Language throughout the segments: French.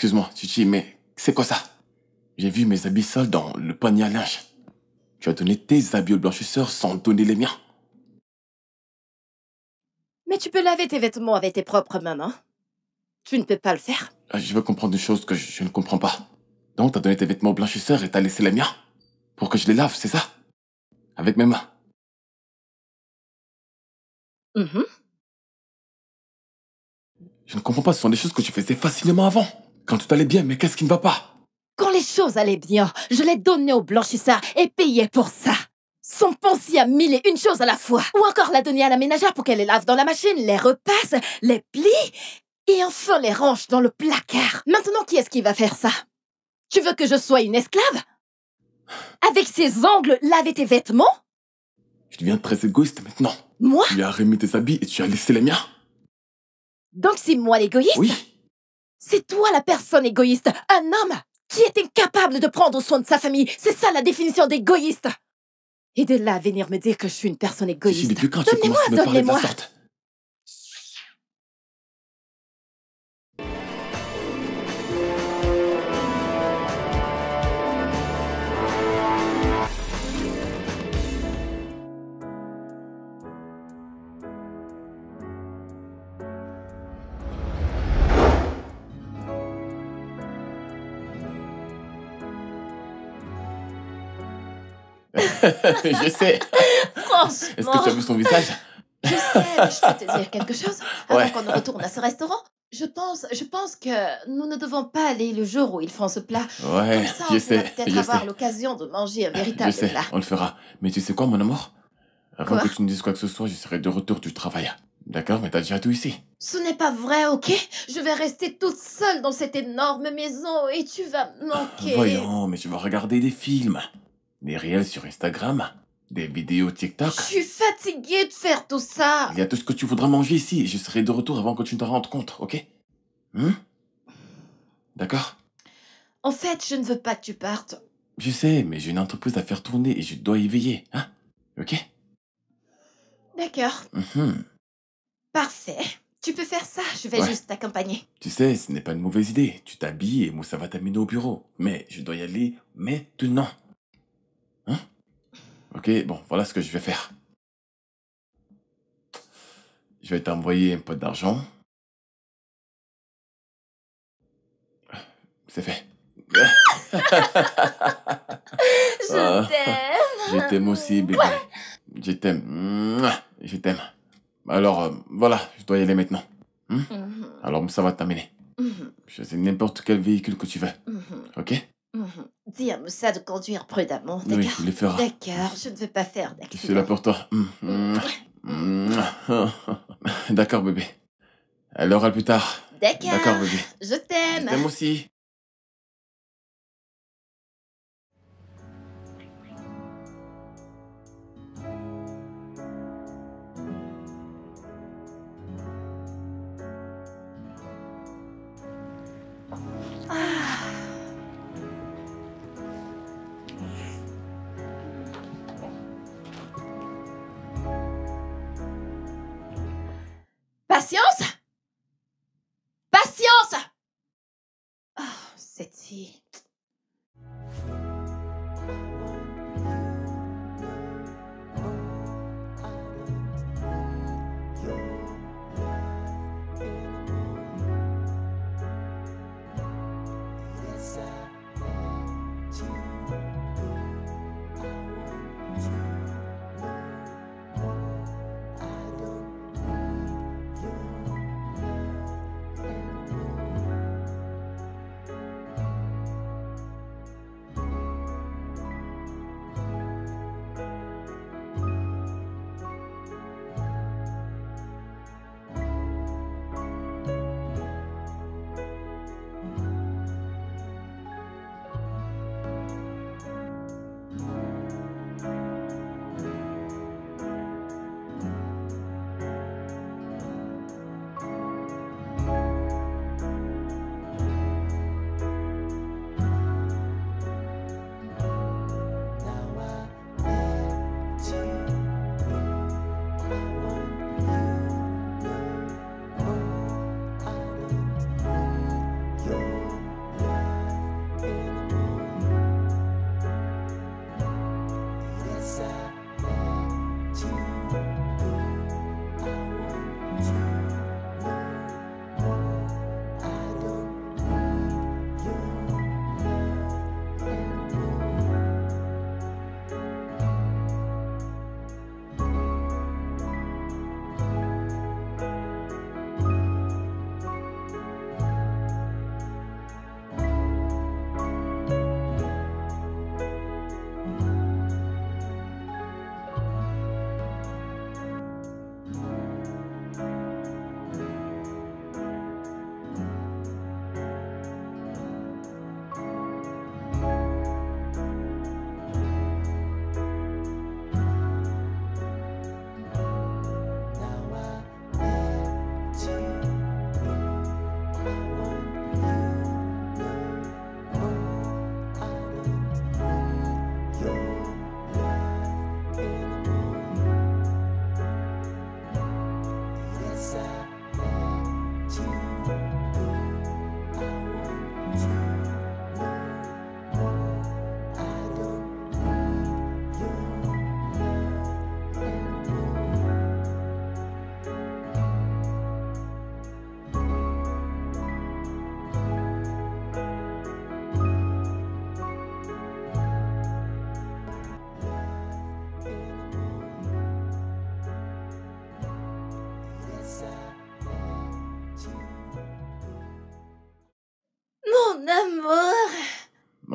Excuse-moi, Chichi, mais c'est quoi ça? J'ai vu mes habits sales dans le panier à linge. Tu as donné tes habits au blanchisseur sans donner les miens. Mais tu peux laver tes vêtements avec tes propres mains, hein? Tu ne peux pas le faire? Je veux comprendre une chose que je ne comprends pas. Donc, t'as donné tes vêtements au blanchisseur et t'as laissé les miens? Pour que je les lave, c'est ça? Avec mes mains. Mhm. Je ne comprends pas, ce sont des choses que tu faisais facilement avant. Quand tout allait bien, mais qu'est-ce qui ne va pas? Quand les choses allaient bien, je l'ai donné au blanchisseur et payé pour ça. Son pensier à mille et une choses à la fois. Ou encore la donner à la ménagère pour qu'elle les lave dans la machine, les repasse, les plie et enfin les range dans le placard. Maintenant, qui est-ce qui va faire ça? Tu veux que je sois une esclave? Avec ses ongles, laver tes vêtements? Tu deviens très égoïste maintenant. Moi? Tu lui as remis tes habits et tu as laissé les miens. Donc c'est moi l'égoïste? Oui. C'est toi la personne égoïste. Un homme qui est incapable de prendre soin de sa famille. C'est ça la définition d'égoïste. Et de là à venir me dire que je suis une personne égoïste. Chichi, depuis quand tu commences à me parler de la sorte? Je sais. Franchement. Est-ce que tu as vu son visage? Je sais, mais je peux te dire quelque chose avant Ouais. qu'on ne retourne à ce restaurant. Je pense que nous ne devons pas aller le jour où ils font ce plat. Ouais, Comme ça, je on pourra sais, peut-être je avoir sais. l'occasion de manger un Je véritable sais, plat. on le fera. Mais tu sais quoi, mon amour? Avant Quoi? que tu me dises quoi que ce soit, je serai de retour du travail. D'accord, mais t'as déjà tout ici. Ce n'est pas vrai, ok? Je vais rester toute seule dans cette énorme maison et tu vas me manquer. Voyons, mais tu vas regarder des films, des réels sur Instagram, des vidéos TikTok. Je suis fatiguée de faire tout ça. Il y a tout ce que tu voudras manger ici et je serai de retour avant que tu ne te rendes compte, ok? D'accord? En fait, je ne veux pas que tu partes. Je sais, mais j'ai une entreprise à faire tourner et je dois y veiller, hein? Ok? D'accord. Parfait. Tu peux faire ça, je vais Ouais. juste t'accompagner. Tu sais, ce n'est pas une mauvaise idée. Tu t'habilles et Moussa va t'amener au bureau. Mais je dois y aller maintenant. Hein? Ok, bon, voilà ce que je vais faire. Je vais t'envoyer un peu d'argent. C'est fait. Je t'aime. Je t'aime aussi, bébé. Je t'aime. Mouah, je t'aime. Alors, voilà, je dois y aller maintenant. Alors, Moussa va t'amener. Choisis n'importe quel véhicule que tu veux. Ok? Dis à Moussa de conduire prudemment, d'accord? Oui, il le fera. D'accord, je ne veux pas faire Je suis là d'accident. pour toi. D'accord, bébé. Alors, à plus tard. D'accord. D'accord, bébé. Je Je t'aime. t'aime aussi. Patience? Patience! Ah.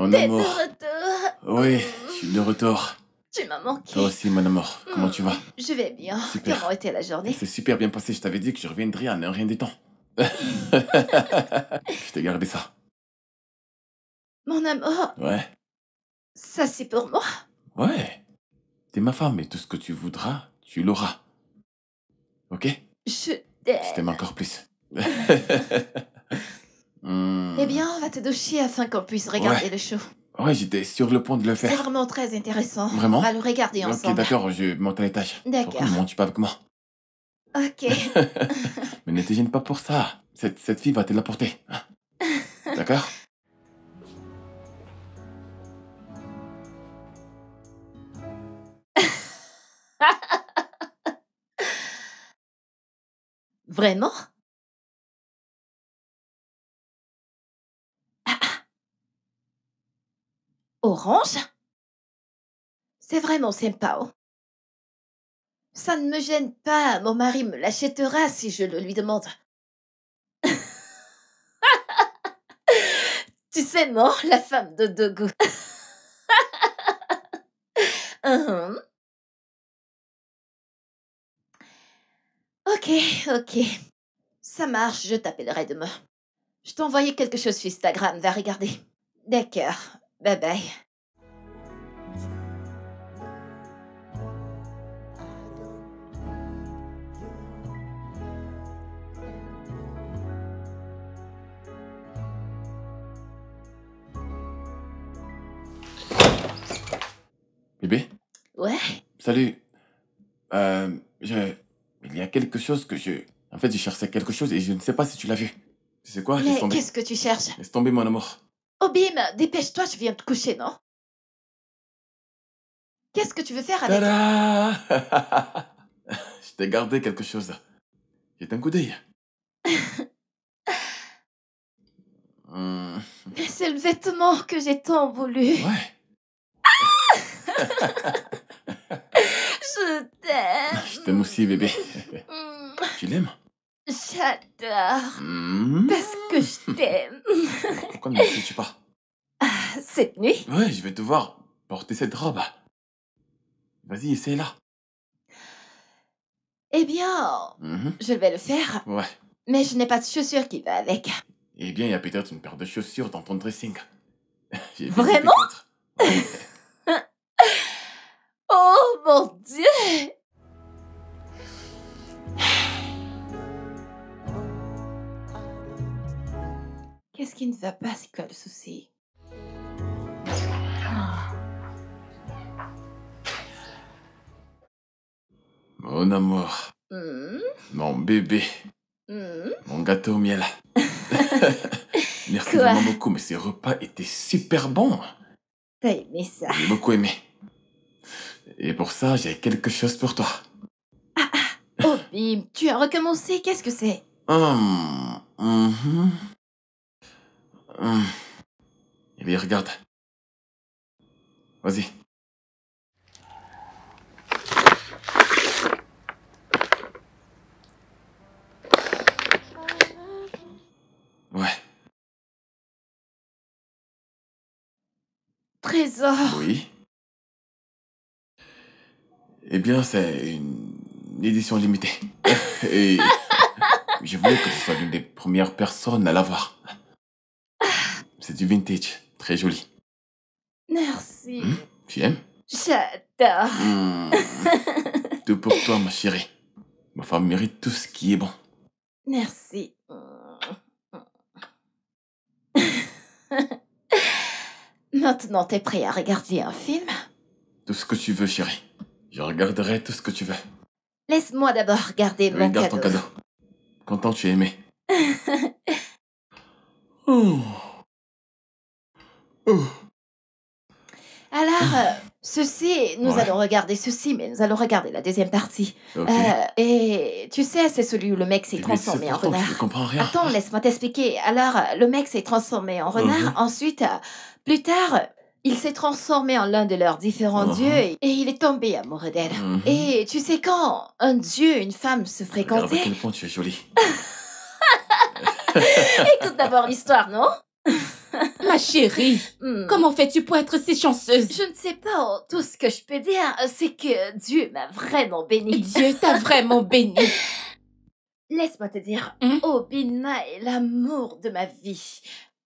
Mon T'es de amour. retour. Oui, je suis de retour. Tu m'as manqué. Toi aussi, mon amour. Comment tu vas? Je vais bien. Super. Comment était la journée? C'est super bien passé. Je t'avais dit que je reviendrais en un rien des temps. Je t'ai gardé ça. Mon amour, Ouais. ça c'est pour moi. Ouais. T'es ma femme et tout ce que tu voudras, tu l'auras. Ok? Je Je t'aime t'aime. encore plus. Eh bien, on va te doucher afin qu'on puisse regarder Ouais. le show. Ouais, j'étais sur le point de le C'est faire. vraiment très intéressant. Vraiment? On va le regarder Ok, ensemble. d'accord, je monte à l'étage. D'accord. Pourquoi ne montes-tu pas avec moi? Ok. Mais ne te gêne pas pour ça. Cette fille va te l'apporter. Hein? D'accord? Vraiment? Orange? C'est vraiment sympa. Oh. Ça ne me gêne pas. Mon mari me l'achètera si je le lui demande. Tu sais, non, la femme de deux goûts. Uhum. Ok, ok. Ça marche, je t'appellerai demain. Je t'ai envoyé quelque chose sur Instagram, va regarder. D'accord, bye bye. Bébé? Ouais? Salut. Il y a quelque chose que je... En fait, je cherchais quelque chose et je ne sais pas si tu l'as vu. Tu sais quoi? Laisse Mais tomber. qu'est-ce que tu cherches? Laisse tomber, mon amour. Oh Bim, dépêche-toi, je viens te coucher, non? Qu'est-ce que tu veux faire avec... Tada! Je t'ai gardé quelque chose. Jette un coup d'œil. Hmm, Mais c'est le vêtement que j'ai tant voulu. Ouais. Je t'aime. Je t'aime aussi, bébé. Mm, Tu l'aimes? J'adore. Hmm. Parce que je t'aime. Pourquoi ne me suis-tu pas? Cette nuit? Ouais, je vais devoir porter cette robe. Vas-y, essaye-la. Eh bien, Mhm. je vais le faire. Ouais. Mais je n'ai pas de chaussures qui va avec. Eh bien, il y a peut-être une paire de chaussures dans ton dressing. J'ai vu Vraiment? peut-être. Ouais. Oh mon Dieu! Qu'est-ce qui ne va pas? C'est quoi le souci? Mon amour, Hmm, mon bébé, hmm. mon gâteau au miel. Merci Quoi? vraiment beaucoup, mais ces repas étaient super bons. T'as aimé ça? J'ai beaucoup aimé. Et pour ça, j'ai quelque chose pour toi. Oh Bim, tu as recommencé, qu'est-ce que c'est? Mhm. Eh bien, regarde. Vas-y. Ouais. Trésor! Oui. Eh bien, c'est une édition limitée. Et je voulais que tu sois l'une des premières personnes à l'avoir. C'est du vintage, très joli. Merci. Tu aimes? J'adore. Tout pour toi, ma chérie. Ma femme mérite tout ce qui est bon. Merci. Maintenant, t'es prêt à regarder un film? Tout ce que tu veux, chérie. Je regarderai tout ce que tu veux. Laisse-moi d'abord regarder mon Regarde ton cadeau. cadeau. Content que tu aies aimé. Oh. Oh. Alors, ceci, nous Ouais. allons regarder ceci, mais nous allons regarder la deuxième partie. Ok. Et tu sais, c'est celui où le mec s'est Mais transformé c'est en pourtant que je ne renard. comprends rien. Attends, laisse-moi t'expliquer. Alors, le mec s'est transformé en renard. Mhm. Ensuite, plus tard, il s'est transformé en l'un de leurs différents Mhm. dieux et il est tombé amoureux d'elle. Mhm. Et tu sais quand un dieu et une femme se Regarde à fréquentaient? quel point tu es jolie. Écoute d'abord l'histoire, non? Ma chérie, comment fais-tu pour être si chanceuse? Je ne sais pas, tout ce que je peux dire, c'est que Dieu m'a vraiment bénie. Dieu t'a vraiment bénie. Laisse-moi te dire, Obinna est l'amour de ma vie.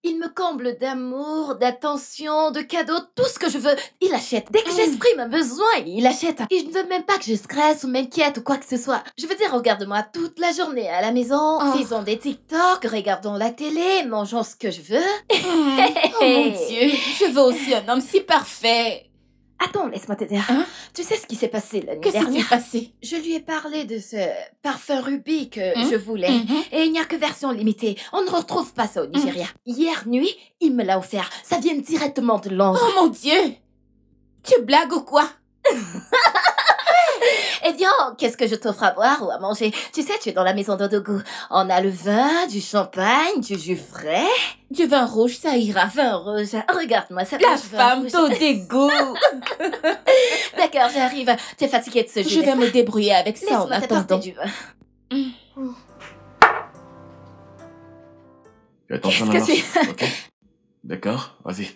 Il me comble d'amour, d'attention, de cadeaux, tout ce que je veux. Il achète. Dès que j'exprime un besoin, il achète. Et je ne veux même pas que je stresse ou m'inquiète ou quoi que ce soit. Je veux dire, regarde-moi toute la journée à la maison, faisons des TikTok, regardons la télé, mangeons ce que je veux. Oh mon Dieu, je veux aussi un homme si parfait. Attends, laisse-moi te dire. Tu sais ce qui s'est passé la nuit Qu'est-ce qui dernière? s'est passé? Je lui ai parlé de ce parfum rubis que je voulais. Et il n'y a que version limitée. On ne retrouve pas ça au Nigeria. Hier nuit, il me l'a offert. Ça vient directement de Londres. Oh mon Dieu! Tu blagues ou quoi? Eh bien, qu'est-ce que je t'offre à boire ou à manger? Tu sais, tu es dans la maison d'Odogu. On a le vin, du champagne, du jus frais. Du vin rouge, ça ira. Vin rouge. Regarde-moi, ça La femme d'Odogu. D'accord, j'arrive. Tu es fatiguée de ce jeu. Je vais me débrouiller avec ça en Laisse-moi attendant. du vin. Fais attention à la marche, ok? D'accord, vas-y.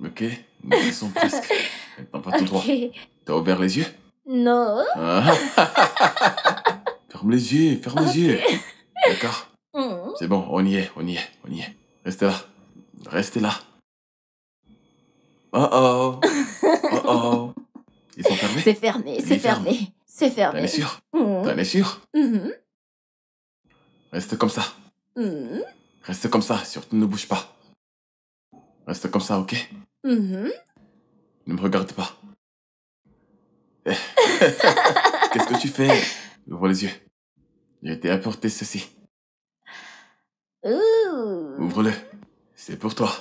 Ok, ils sont presque. Maintenant, pas tout droit. T'as ouvert les yeux? Non. Ferme les yeux, ferme les yeux. D'accord? C'est bon, on y est. Restez là. Oh oh. Ils sont fermés? C'est fermé. T'en es sûr? Reste comme ça. Reste comme ça, surtout ne bouge pas. Reste comme ça, ok? Ne me regarde pas. Qu'est-ce que tu fais? Ouvre les yeux. J'ai été apporter ceci. Ouvre-le. C'est pour toi.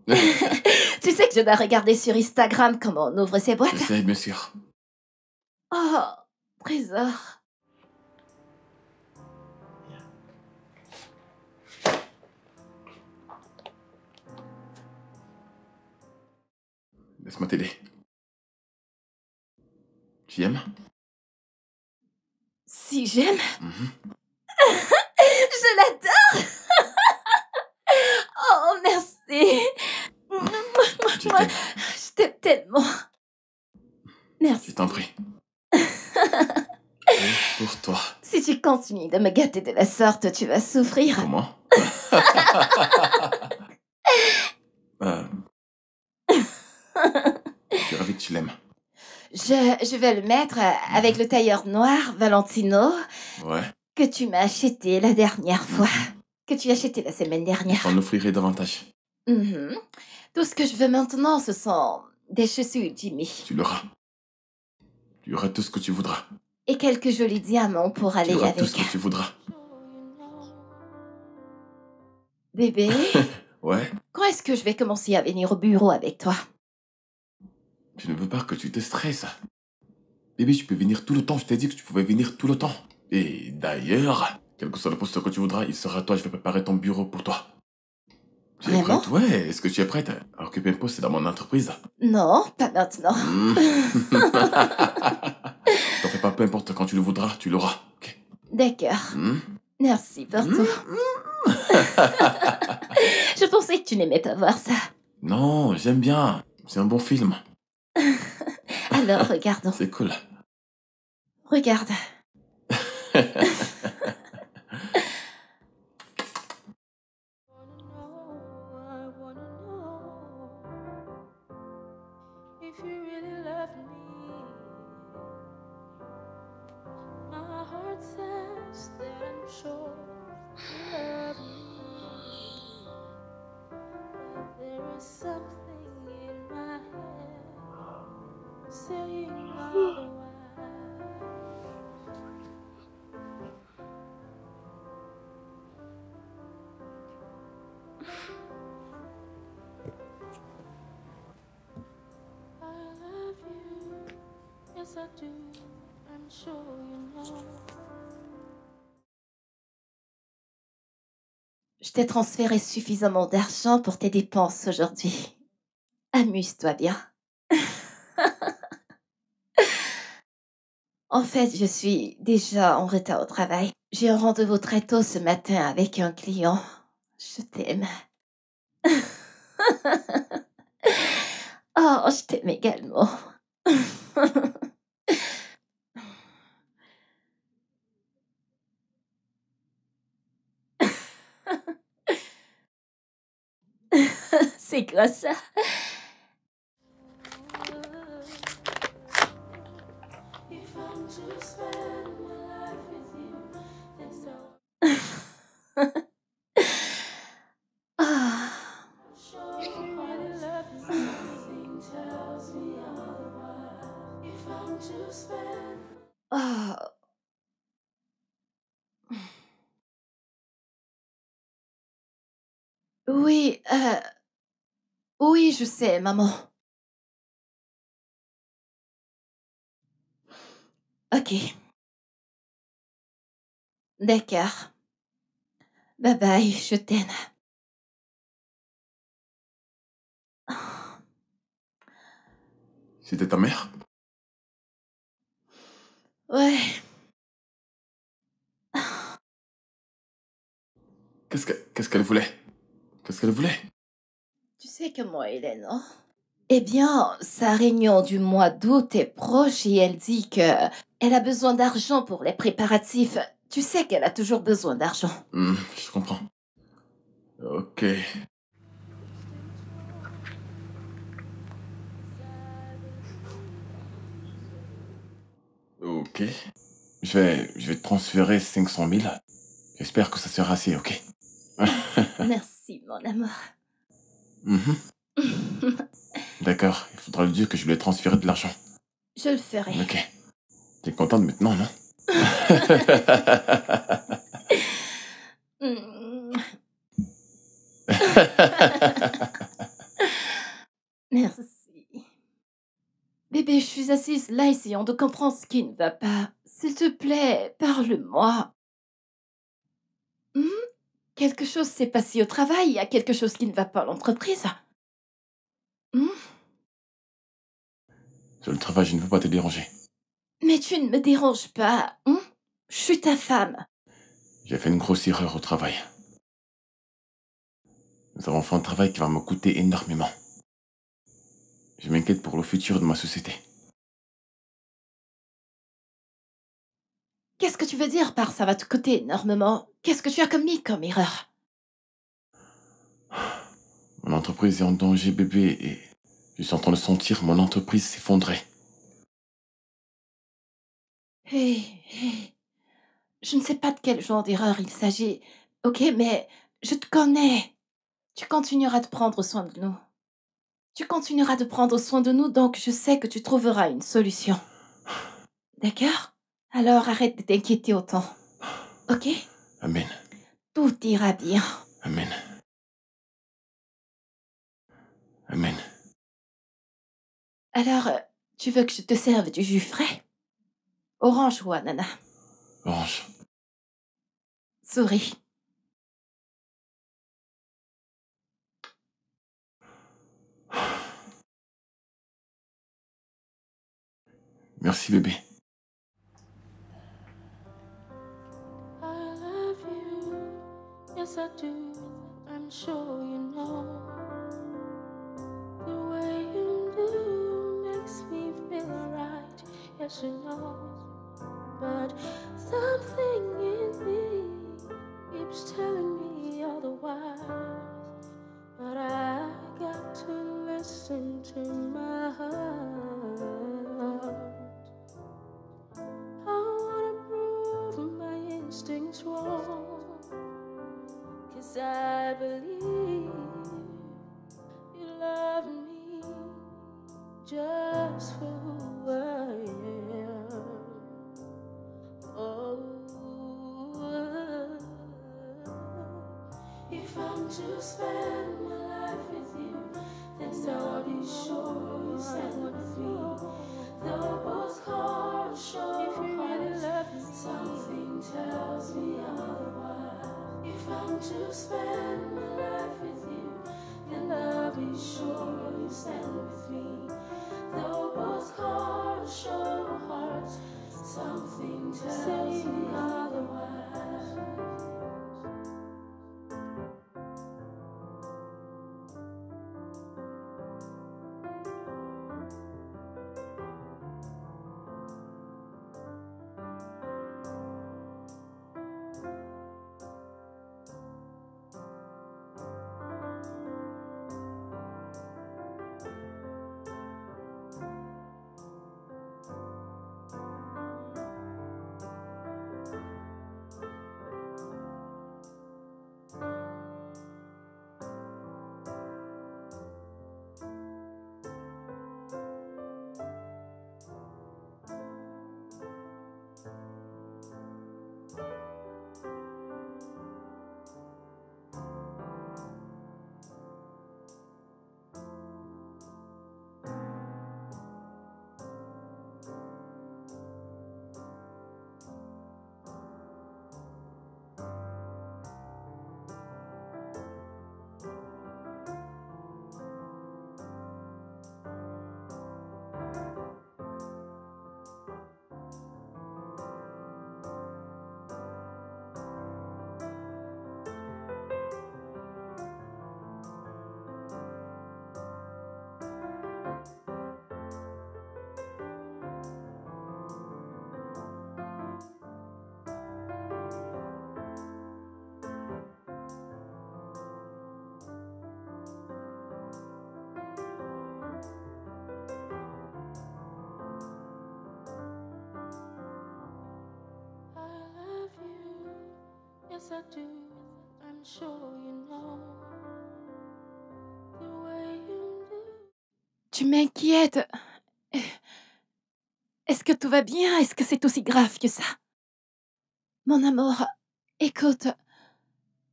Tu sais que je dois regarder sur Instagram comment on ouvre ces boîtes? Je sais, bien sûr. Oh, trésor. Laisse-moi t'aider. Tu aimes? Si j'aime? Je l'adore. Oh, merci. Je t'aime. Je t'aime tellement. Merci. Je t'en prie. Et pour toi. Si tu continues de me gâter de la sorte, tu vas souffrir. Comment? Je suis ravi que tu l'aimes. Je vais le mettre avec le tailleur noir Valentino Ouais. que tu m'as acheté la dernière fois. Que tu as acheté la semaine dernière. J'en offrirai davantage. Tout ce que je veux maintenant, ce sont des chaussures Jimmy. Tu l'auras. Tu auras tout ce que tu voudras. Et quelques jolis diamants pour aller Tu auras avec. tout ce que tu voudras. Bébé, Ouais. quand est-ce que je vais commencer à venir au bureau avec toi? Je ne veux pas que tu te stresses. Bébé, tu peux venir tout le temps. Je t'ai dit que tu pouvais venir tout le temps. Et d'ailleurs, quel que soit le poste que tu voudras, il sera à toi. Je vais préparer ton bureau pour toi. Tu es Vraiment? prête? Ouais. Est-ce que tu es prête à occuper un poste dans mon entreprise? Non, pas maintenant. T'en fais pas, peu importe. Quand tu le voudras, tu l'auras. Ok. D'accord. Merci pour tout. Je pensais que tu n'aimais pas voir ça. Non, j'aime bien. C'est un bon film. Alors, regardons. C'est cool. Regarde. Je t'ai transféré suffisamment d'argent pour tes dépenses aujourd'hui. Amuse-toi bien. En fait, je suis déjà en retard au travail. J'ai un rendez-vous très tôt ce matin avec un client. Je t'aime. Oh, je t'aime également. C'est quoi ça? Ah. Ah. Oui, oui, je sais, maman. Ok. D'accord. Bye bye, je t'aime. C'était ta mère? Ouais. Qu'est-ce qu'elle voulait? Qu'est-ce qu'elle voulait? Tu sais comment elle est, non? Eh bien, sa réunion du mois d'août est proche et elle dit que elle a besoin d'argent pour les préparatifs. Tu sais qu'elle a toujours besoin d'argent. Je comprends. Ok. Ok. Je vais te transférer 500 000. J'espère que ça sera assez, ok? Merci, mon amour. Mhm. D'accord, il faudra lui dire que je lui ai transféré de l'argent. Je le ferai. Ok. T'es contente maintenant, non? Mm. Merci. Bébé, je suis assise là essayant de comprendre ce qui ne va pas. S'il te plaît, parle-moi. Hmm? Quelque chose s'est passé au travail, il y a quelque chose qui ne va pas à l'entreprise. Hmm? Sur le travail, je ne veux pas te déranger. Mais tu ne me déranges pas. Hmm? Je suis ta femme. J'ai fait une grosse erreur au travail. Nous avons fait un travail qui va me coûter énormément. Je m'inquiète pour le futur de ma société. Qu'est-ce que tu veux dire par ça va te coûter énormément? Qu'est-ce que tu as commis comme erreur? Mon entreprise est en danger, bébé, et je suis en train de sentir mon entreprise s'effondrer. Hé, hé. Je ne sais pas de quel genre d'erreur il s'agit. Ok, mais je te connais. Tu continueras de prendre soin de nous. Tu continueras de prendre soin de nous, donc je sais que tu trouveras une solution. D'accord? Alors arrête de t'inquiéter autant. Ok? Amen. Tout ira bien. Amen. Amen. Alors, tu veux que je te serve du jus frais? Orange ou ananas? Orange. Souris. Merci, bébé. I love you, yes I do, I'm sure you know. The way you do makes me feel right, yes you know. But something in me keeps telling me otherwise. But I got to listen to my heart. I wanna prove my instincts wrong, 'cause I believe you love me just for who I am. Oh, if I'm to spend my life with you, then I'll be sure you stand with me. Though both cards show if you really love me, something tells me otherwise. If I'm to spend my life with you, then I'll be sure you stand with me. Though both cards show hearts, something tells me otherwise. Yes, I do. I'm sure you know the way you do. Tu m'inquiètes. Est-ce que tout va bien? Est-ce que c'est aussi grave que ça? Mon amour, écoute,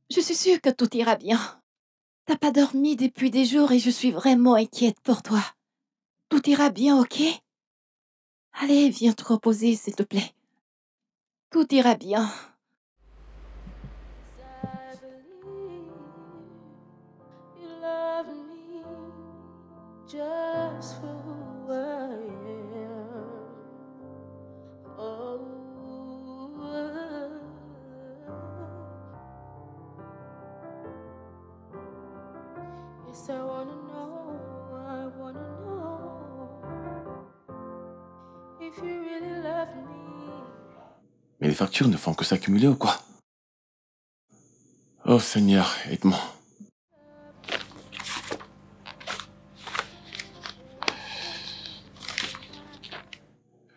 je suis sûre que tout ira bien. T'as pas dormi depuis des jours et je suis vraiment inquiète pour toi. Tout ira bien, ok? Allez, viens te reposer, s'il te plaît. Tout ira bien. I believe you love me just for who I am. Oh, yes, I wanna know if you really love me. Mais les factures ne font que s'accumuler ou quoi? Oh Seigneur, aide-moi.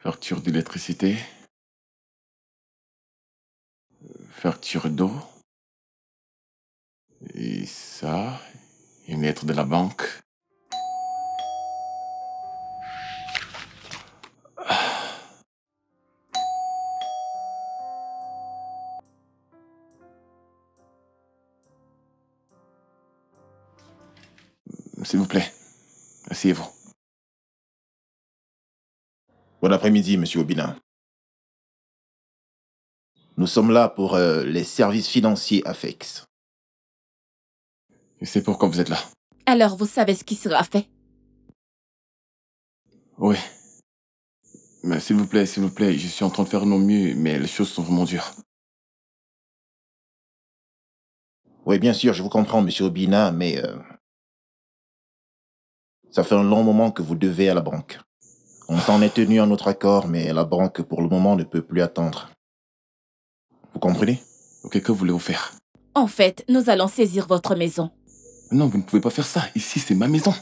Facture d'électricité. Facture d'eau. Et ça, une lettre de la banque. S'il vous plaît, asseyez-vous. Bon après-midi, Monsieur Obina. Nous sommes là pour les services financiers AFEX. Je sais pourquoi vous êtes là. Alors vous savez ce qui sera fait. Oui. Mais s'il vous plaît, je suis en train de faire mon mieux, mais les choses sont vraiment dures. Oui, bien sûr, je vous comprends, Monsieur Obina, mais ça fait un long moment que vous devez à la banque. On s'en est tenu à notre accord, mais la banque, pour le moment, ne peut plus attendre. Vous comprenez? Ok, que voulez-vous faire? En fait, nous allons saisir votre maison. Non, vous ne pouvez pas faire ça. Ici, c'est ma maison.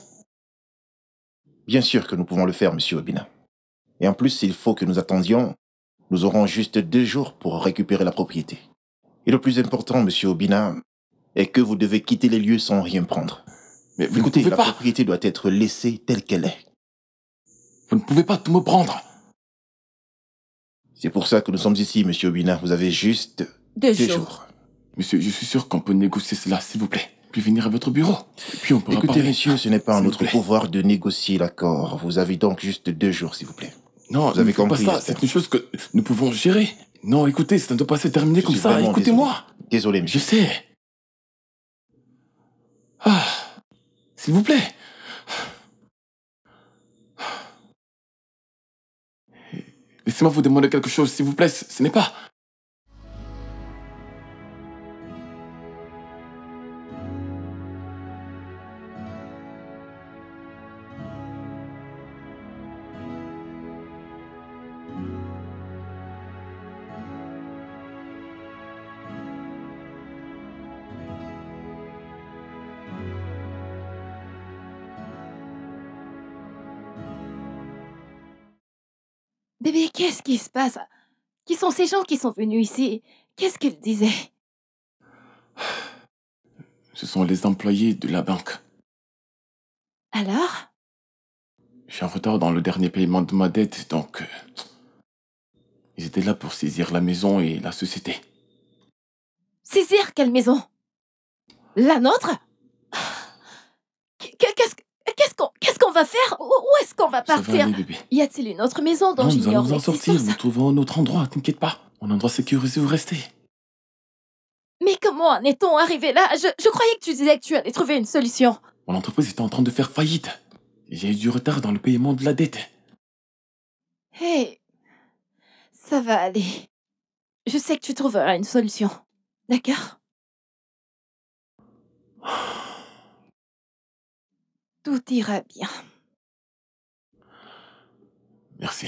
Bien sûr que nous pouvons le faire, Monsieur Obina. Et en plus, s'il faut que nous attendions, nous aurons juste 2 jours pour récupérer la propriété. Et le plus important, Monsieur Obina, est que vous devez quitter les lieux sans rien prendre. Mais vous Écoutez, ne pouvez la pas. propriété doit être laissée telle qu'elle est. Vous ne pouvez pas tout me prendre. C'est pour ça que nous sommes ici, Monsieur Obina. Vous avez juste 2 2 jours. jours. Monsieur, je suis sûr qu'on peut négocier cela, s'il vous plaît. Puis venir à votre bureau. Et puis on pourra Écoutez, parler. messieurs, ce n'est pas en S'il vous notre plaît. pouvoir de négocier l'accord. Vous avez donc juste 2 jours, s'il vous plaît. Non, Vous avez ne faites compris, pas ça. j'espère. C'est une chose que nous pouvons gérer. Non, écoutez, ça ne doit pas se terminer Je comme suis ça. vraiment Écoutez-moi. Désolé, Je monsieur. sais. Ah, s'il vous plaît. Laissez-moi vous demander quelque chose, s'il vous plaît. Ce n'est pas... Bébé, qu'est-ce qui se passe? Qui sont ces gens qui sont venus ici? Qu'est-ce qu'ils disaient? Ce sont les employés de la banque. Alors? Je suis en retard dans le dernier paiement de ma dette, donc... ils étaient là pour saisir la maison et la société. Saisir quelle maison? La nôtre? Qu'est-ce qu'on va faire? Où est-ce qu'on va Ça va partir? aller, bébé. Y a-t-il une autre maison dont Non, nous allons j'ignore nous en sortir. l'existence? Nous trouvons un autre endroit, t'inquiète pas. Un endroit sécurisé où rester. Mais comment en est-on arrivé là? Je croyais que tu disais que tu allais trouver une solution. Mon entreprise était en train de faire faillite. Et j'ai eu du retard dans le paiement de la dette. Hey, ça va aller. Je sais que tu trouveras une solution. D'accord? Tout ira bien. Merci.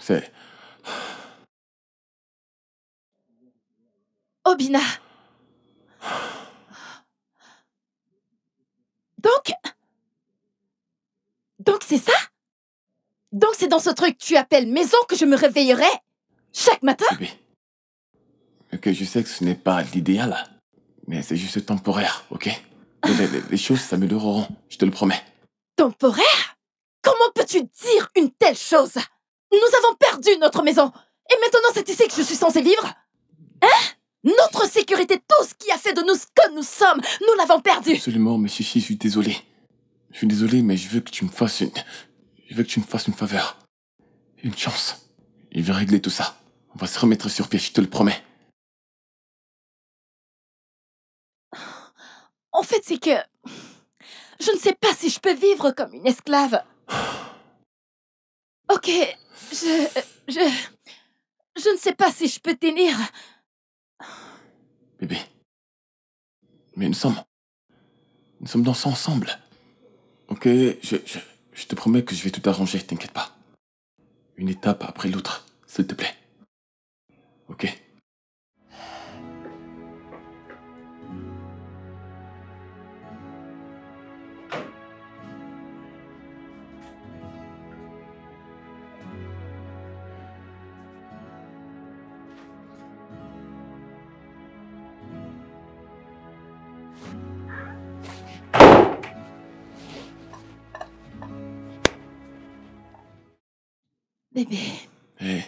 C'est... Obina. Donc c'est ça? Donc c'est dans ce truc que tu appelles maison que je me réveillerai chaque matin? Bébé. Ok, je sais que ce n'est pas l'idéal, mais c'est juste temporaire, ok? Les choses s'amélioreront, je te le promets. Temporaire? Comment peux-tu dire une telle chose? Nous avons perdu notre maison. Et maintenant c'est ici que je suis censée vivre? Hein? Notre sécurité, tout ce qui a fait de nous ce que nous sommes, nous l'avons perdu. Absolument, mais Chichi, je suis désolé. Je suis désolé, mais je veux que tu me fasses une... Je veux que tu me fasses une faveur. Une chance. Il va régler tout ça. On va se remettre sur pied, je te le promets. En fait, c'est que... je ne sais pas si je peux vivre comme une esclave. Ok, je ne sais pas si je peux tenir. Bébé. Mais nous sommes dans ça ensemble. Ok, je te promets que je vais tout arranger, t'inquiète pas. Une étape après l'autre, s'il te plaît. Ok? Bébé. Eh.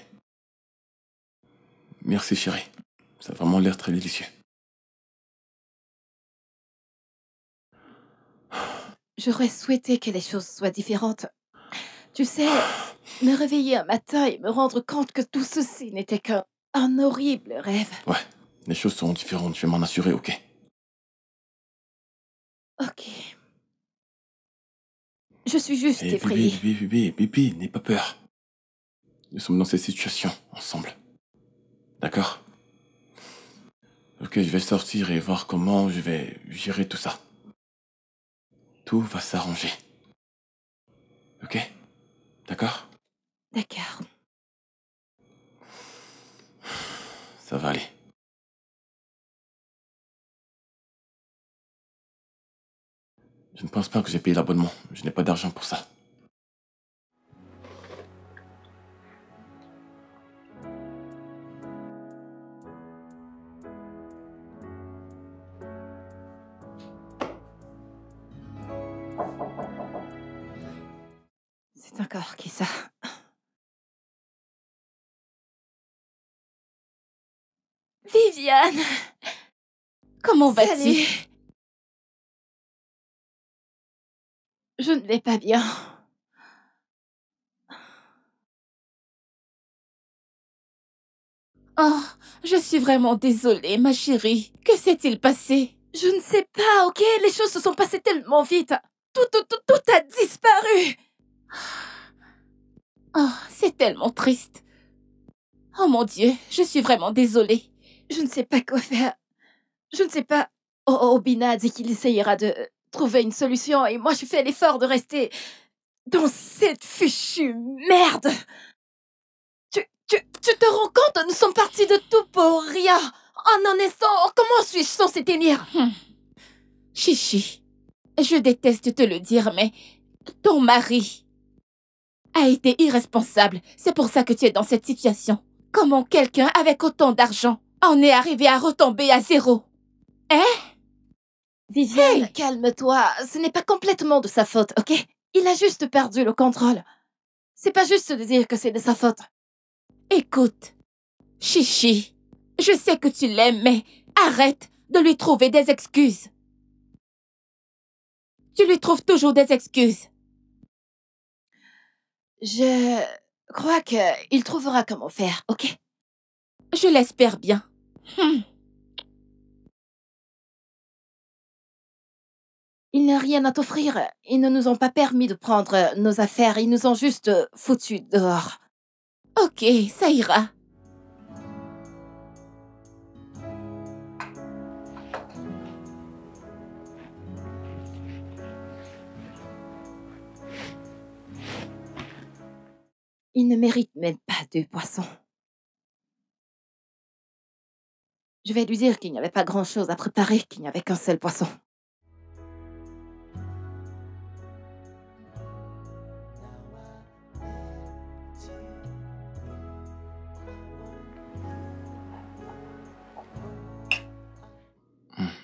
Merci, chérie. Ça a vraiment l'air très délicieux. J'aurais souhaité que les choses soient différentes. Tu sais, me réveiller un matin et me rendre compte que tout ceci n'était qu'un horrible rêve. Ouais, les choses seront différentes, je vais m'en assurer, ok? Ok. Je suis juste Eh, effrayée. bébé, n'aie pas peur. Nous sommes dans cette situation, ensemble. D'accord? Ok, je vais sortir et voir comment je vais gérer tout ça. Tout va s'arranger. Ok? D'accord? D'accord. Ça va aller. Je ne pense pas que j'ai payé l'abonnement. Je n'ai pas d'argent pour ça. C'est encore qui ça? Viviane! Comment vas-tu? Salut! Je ne vais pas bien. Oh, je suis vraiment désolée, ma chérie. Que s'est-il passé? Je ne sais pas, ok? Les choses se sont passées tellement vite. Tout a disparu. Oh, c'est tellement triste. Oh mon Dieu, je suis vraiment désolée. Je ne sais pas quoi faire. Je ne sais pas. Obina a dit qu'il essayera de trouver une solution et moi je fais l'effort de rester dans cette fichue merde. Tu te rends compte? Nous sommes partis de tout pour rien. En un instant, comment suis-je censée tenir? Chichi, je déteste te le dire, mais ton mari a été irresponsable. C'est pour ça que tu es dans cette situation. Comment quelqu'un avec autant d'argent en est arrivé à retomber à zéro? Hein? Viviane, Hey! calme-toi. Ce n'est pas complètement de sa faute, ok? Il a juste perdu le contrôle. C'est pas juste de dire que c'est de sa faute. Écoute, Chichi, je sais que tu l'aimes, mais arrête de lui trouver des excuses. Tu lui trouves toujours des excuses. Je crois qu'il trouvera comment faire, ok? Je l'espère bien. Ils n'ont rien à t'offrir. Ils ne nous ont pas permis de prendre nos affaires. Ils nous ont juste foutus dehors. Ok, ça ira. Il ne mérite même pas 2 poissons. Je vais lui dire qu'il n'y avait pas grand-chose à préparer, qu'il n'y avait qu'un seul poisson.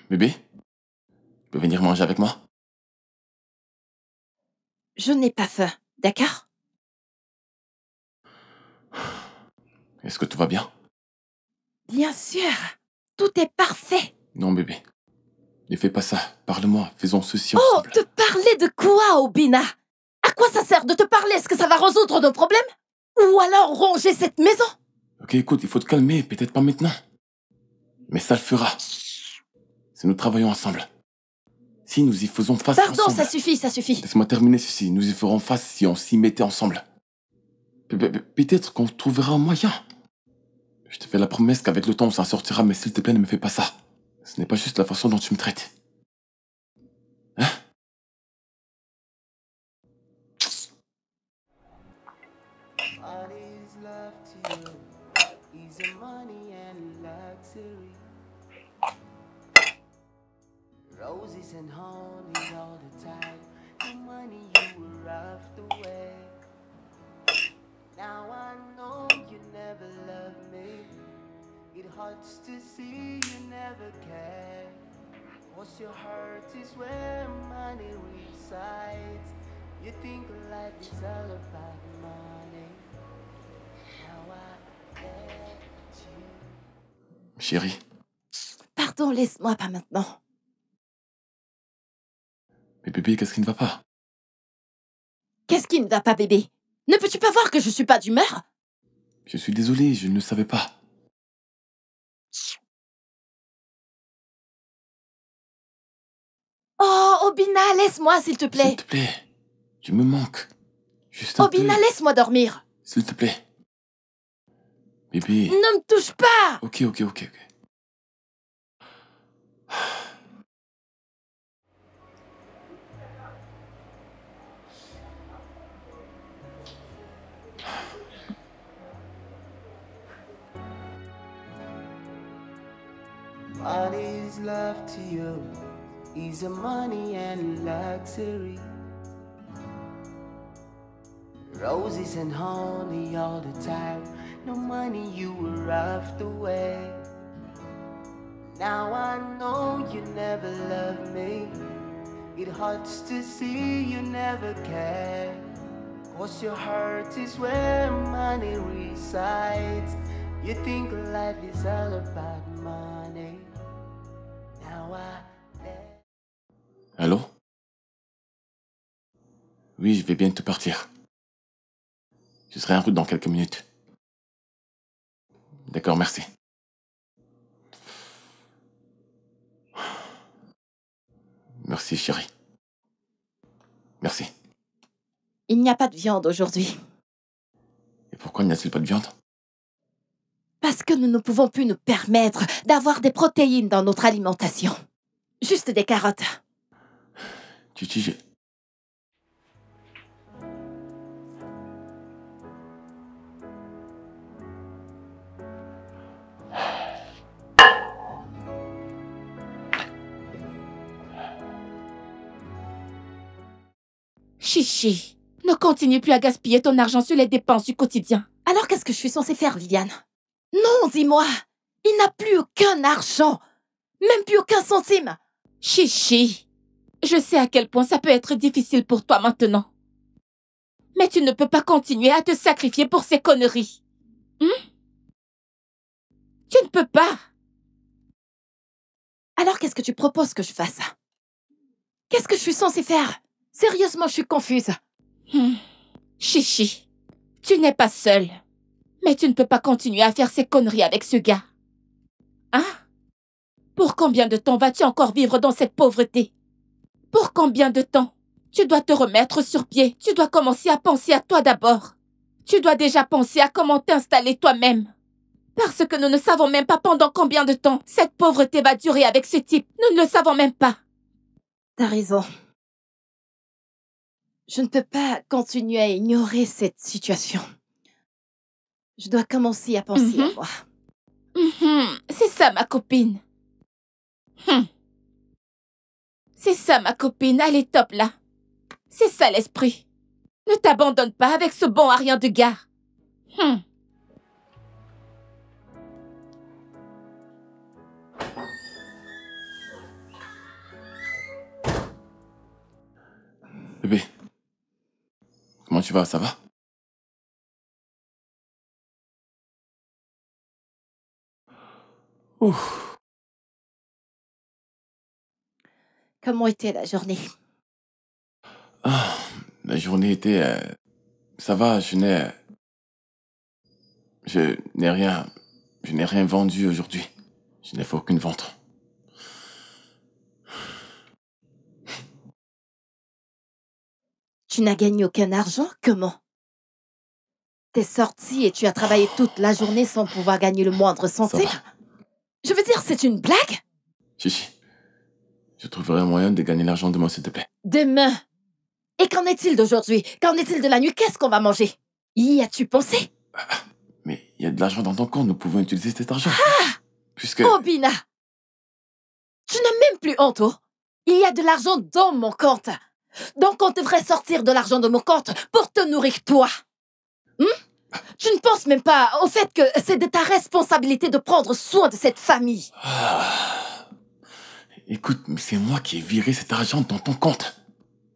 Bébé, tu peux venir manger avec moi? Je n'ai pas faim, d'accord? Est-ce que tout va bien? Bien sûr, tout est parfait. Non, bébé. Ne fais pas ça. Parle-moi. Faisons ceci Oh, ensemble. te parler de quoi, Obina? À quoi ça sert de te parler? Est-ce que ça va résoudre nos problèmes? Ou alors ronger cette maison? Ok, écoute, il faut te calmer. Peut-être pas maintenant. Mais ça le fera. Si nous travaillons ensemble. Si nous y faisons face Pardon, ensemble. ça suffit, ça suffit. Laisse-moi terminer ceci. Nous y ferons face si on s'y mettait ensemble. Peut-être qu'on trouvera un moyen. Je te fais la promesse qu'avec le temps on s'en sortira, mais s'il te plaît, ne me fais pas ça. Ce n'est pas juste la façon dont tu me traites. Hein? What is love to you? Easy money and luxury. Roses and honey all the time. The money you were after away. Now I know you never loved me. It hurts to see you never care. Cause your heart is where money resides. You think life is all about money. Now I let you. Chérie, Pardon, laisse-moi pas maintenant. mais bébé, qu'est-ce qui ne va pas? Qu'est-ce qui ne va pas, bébé? Ne peux-tu pas voir que je suis pas d'humeur? Je suis désolé, je ne le savais pas. Oh, Obina, laisse-moi, s'il te S'il plaît. te plaît, tu me manques. Juste un peu. Obina, laisse-moi dormir. S'il te plaît. Bébé. Ne me touche pas. Ok. What is love to you? Easy money and luxury. Roses and honey all the time. No money you were after away. Now I know you never loved me. It hurts to see you never care. Cause your heart is where money resides. You think life is all about money. Now I let. Allô? Oui, je vais bientôt partir. Je serai en route dans quelques minutes. D'accord, merci. Merci, chérie. Merci. Il n'y a pas de viande aujourd'hui. Et pourquoi n'y a-t-il pas de viande? Parce que nous ne pouvons plus nous permettre d'avoir des protéines dans notre alimentation. Juste des carottes. Titi, je... Chichi, ne continue plus à gaspiller ton argent sur les dépenses du quotidien. Alors qu'est-ce que je suis censée faire, Viviane? Non, dis-moi. Il n'a plus aucun argent. Même plus aucun centime. Chichi, je sais à quel point ça peut être difficile pour toi maintenant. Mais tu ne peux pas continuer à te sacrifier pour ces conneries. Tu ne peux pas. Alors qu'est-ce que tu proposes que je fasse? Qu'est-ce que je suis censée faire? Sérieusement, je suis confuse. Chichi, tu n'es pas seule. Mais tu ne peux pas continuer à faire ces conneries avec ce gars. Hein? Pour combien de temps vas-tu encore vivre dans cette pauvreté? Pour combien de temps? Tu dois te remettre sur pied. Tu dois commencer à penser à toi d'abord. Tu dois déjà penser à comment t'installer toi-même. Parce que nous ne savons même pas pendant combien de temps cette pauvreté va durer avec ce type. Nous ne le savons même pas. T'as raison. Je ne peux pas continuer à ignorer cette situation. Je dois commencer à penser à moi. C'est ça, ma copine. C'est ça, ma copine. Elle est top, là. C'est ça, l'esprit. Ne t'abandonne pas avec ce bon à rien de gars. Bébé, comment tu vas? Ça va? Ouf. Comment était la journée? Ah, la journée était... ça va, je n'ai rien vendu aujourd'hui. Je n'ai fait aucune vente. Tu n'as gagné aucun argent? Comment? T'es sorti et tu as travaillé toute la journée sans pouvoir gagner le moindre centime? Je veux dire, c'est une blague? Chichi, je trouverai un moyen de gagner l'argent demain, s'il te plaît. Demain? Et qu'en est-il d'aujourd'hui? Qu'en est-il de la nuit? Qu'est-ce qu'on va manger? Y as-tu pensé? Mais il y a de l'argent dans ton compte, nous pouvons utiliser cet argent. Puisque... Obina! Tu n'as même plus honte, oh? Il y a de l'argent dans mon compte. Donc on devrait sortir de l'argent de mon compte pour te nourrir toi. Tu ne penses même pas au fait que c'est de ta responsabilité de prendre soin de cette famille. Écoute, mais c'est moi qui ai viré cet argent dans ton compte.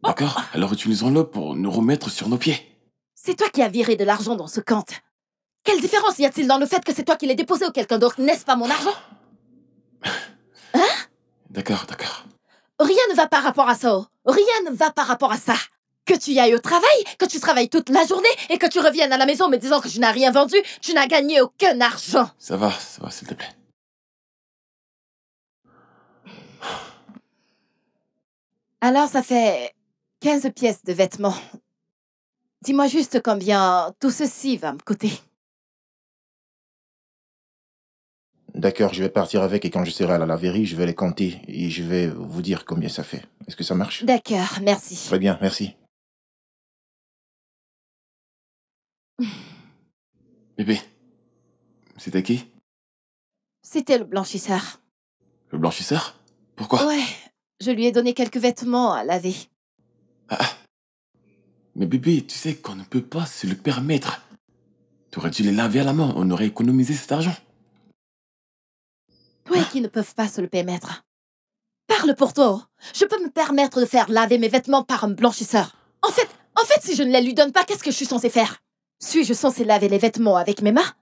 D'accord? Alors utilisons-le pour nous remettre sur nos pieds. C'est toi qui as viré de l'argent dans ce compte. Quelle différence y a-t-il dans le fait que c'est toi qui l'as déposé ou quelqu'un d'autre? N'est-ce pas mon argent? D'accord. Rien ne va par rapport à ça. Oh. Rien ne va par rapport à ça. Que tu y ailles au travail, que tu travailles toute la journée et que tu reviennes à la maison me disant que tu n'as rien vendu, tu n'as gagné aucun argent. Ça va, s'il te plaît. Alors ça fait 15 pièces de vêtements. Dis-moi juste combien tout ceci va me coûter. D'accord, je vais partir avec et quand je serai à la laverie, je vais les compter et je vais vous dire combien ça fait. Est-ce que ça marche? D'accord, merci. Très bien, merci. Bébé, c'était qui? C'était le blanchisseur. Le blanchisseur? Pourquoi? Ouais, je lui ai donné quelques vêtements à laver. Mais bébé, tu sais qu'on ne peut pas se le permettre. Tu aurais dû les laver à la main, on aurait économisé cet argent. Toi qui ne peuvent pas se le permettre. Parle pour toi. Oh. Je peux me permettre de faire laver mes vêtements par un blanchisseur. En fait, si je ne les lui donne pas, qu'est-ce que je suis censée faire? Suis-je censée laver les vêtements avec mes mains?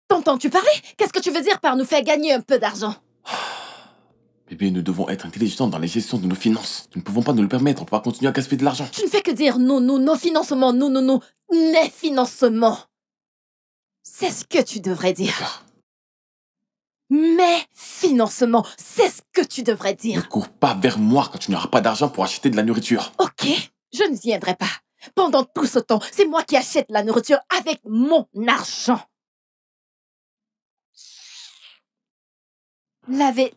T'entends-tu parler? Qu'est-ce que tu veux dire par nous faire gagner un peu d'argent? Bébé, nous devons être intelligents dans la gestion de nos finances. Nous ne pouvons pas nous le permettre, on ne peut pas continuer à gaspiller de l'argent. Tu ne fais que dire non, nos financements, non, mes financements. C'est ce que tu devrais dire. D'accord. Mes financements, c'est ce que tu devrais Ne dire. cours pas vers moi quand tu n'auras pas d'argent pour acheter de la nourriture. Ok, je ne viendrai pas. Pendant tout ce temps, c'est moi qui achète la nourriture avec mon argent. Laver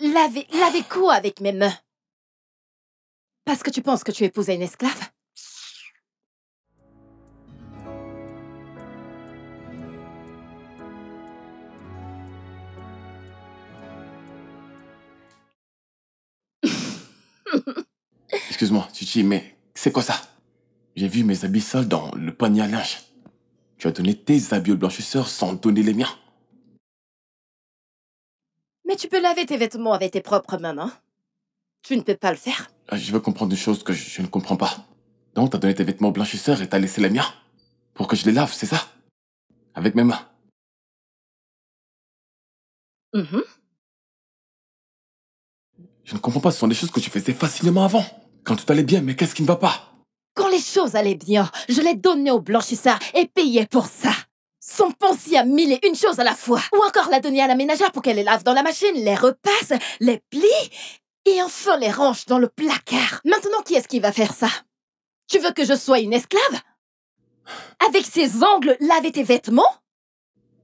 quoi avec mes mains? Parce que tu penses que tu épousais une esclave? Excuse-moi, Chichi, mais c'est quoi ça? J'ai vu mes habits sales dans le panier à linge. Tu as donné tes habits au blanchisseur sans donner les miens. Mais tu peux laver tes vêtements avec tes propres mains, non? Tu ne peux pas le faire. Je veux comprendre une chose que je ne comprends pas. Donc, t'as donné tes vêtements au blanchisseur et t'as laissé les miens? Pour que je les lave, c'est ça? Avec mes mains. Je ne comprends pas, ce sont des choses que tu faisais facilement avant. Quand tout allait bien, mais qu'est-ce qui ne va pas? Quand les choses allaient bien, je les donnais au blanchisseur et payais pour ça. Sans penser à mille et une choses à la fois. Ou encore la donner à la ménagère pour qu'elle les lave dans la machine, les repasse, les plie et enfin les range dans le placard. Maintenant, qui est-ce qui va faire ça? Tu veux que je sois une esclave? Avec ses ongles, laver tes vêtements?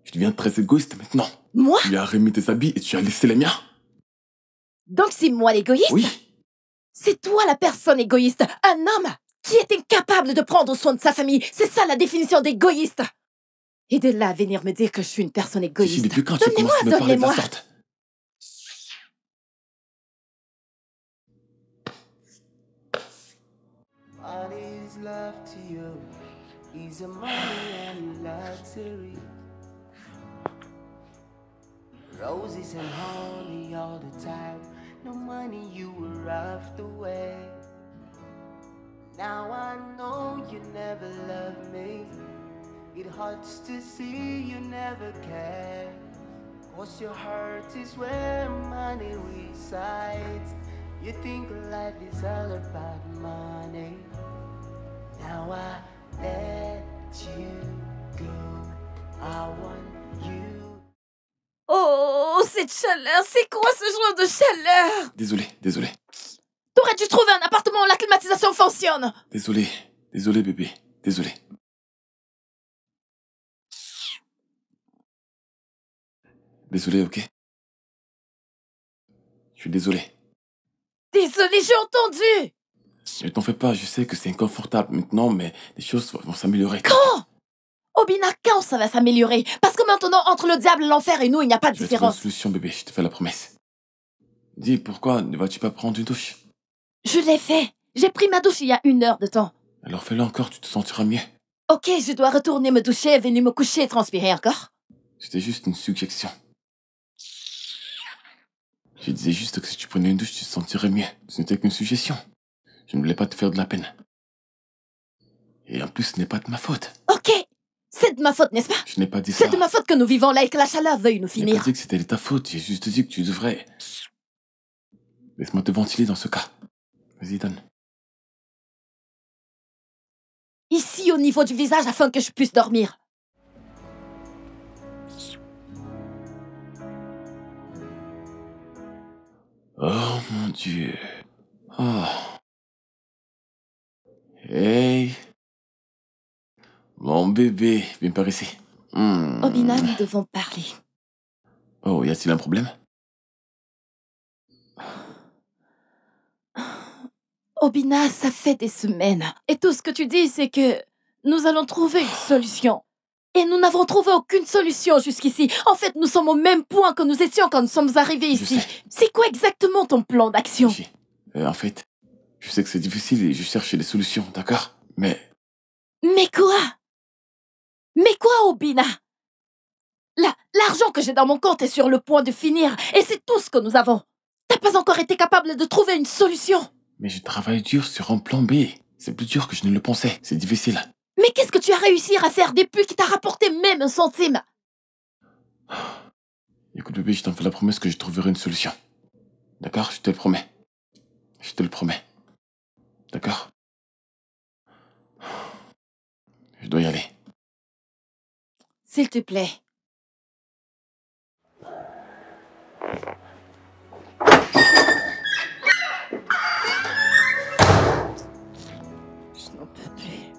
Tu deviens très égoïste maintenant. Moi? Tu lui as remis tes habits et tu as laissé les miens. Donc c'est moi l'égoïste? Oui. C'est toi la personne égoïste, un homme qui est incapable de prendre soin de sa famille. C'est ça la définition d'égoïste. Et de là à venir me dire que je suis une personne Chichi, égoïste. depuis quand tu commences à me parler de la sorte? What is love to you? Is a money and luxury. Roses and honey all the time. No money, you were roughed away. Now I know you never loved me. It hurts to see you never care. 'Cause your heart is where money resides. You think life is all about money. Now I let you go. I want you. Oh, cette chaleur, c'est quoi ce genre de chaleur? Désolé. T'aurais dû trouver un appartement où la climatisation fonctionne. Désolé, bébé. Désolé. Désolé, ok? Je suis désolé. Désolée, j'ai entendu. Ne t'en fais pas, je sais que c'est inconfortable maintenant, mais les choses vont s'améliorer. Quand? Obina, quand ça va s'améliorer? Parce que maintenant, entre le diable, l'enfer et nous, il n'y a pas de Je vais trouver une différence. solution, bébé, je te fais la promesse. Dis, pourquoi ne vas-tu pas prendre une douche? Je l'ai fait. J'ai pris ma douche il y a 1 heure de temps. Alors fais-le encore, tu te sentiras mieux. Ok, je dois retourner me doucher et venir me coucher et transpirer encore. C'était juste une suggestion. Je disais juste que si tu prenais une douche, tu te sentirais mieux. Ce n'était qu'une suggestion. Je ne voulais pas te faire de la peine. Et en plus, ce n'est pas de ma faute. Ok, c'est de ma faute, n'est-ce pas? Je n'ai pas dit ça. C'est de ma faute que nous vivons là et que la chaleur veuille nous Je n'ai finir. pas dit que c'était de ta faute, j'ai juste dit que tu devrais... Laisse-moi te ventiler dans ce cas. Vas-y, donne. Ici, au niveau du visage, afin que je puisse dormir. Oh mon Dieu. Oh. Hey. Mon bébé, viens par ici. Obina, nous devons parler. Oh, y a-t-il un problème? Obina, ça fait des semaines. Et tout ce que tu dis, c'est que nous allons trouver une solution. Et nous n'avons trouvé aucune solution jusqu'ici. En fait, nous sommes au même point que nous étions quand nous sommes arrivés ici. sais. C'est quoi exactement ton plan d'action? Chichi, en fait, je sais que c'est difficile et je cherche des solutions, d'accord? Mais Mais quoi? Mais quoi, Obina? L'argent que j'ai dans mon compte est sur le point de finir. Et c'est tout ce que nous avons. T'as pas encore été capable de trouver une solution. je travaille dur sur un plan B. C'est plus dur que je ne le pensais. C'est difficile. Mais qu'est-ce que tu as réussi à faire depuis qui t'a rapporté même 1 centime? Écoute, bébé, je t'en fais la promesse que je trouverai une solution. D'accord? Je te le promets. Je te le promets. D'accord? Je dois y aller. S'il te plaît. Je n'en peux plus.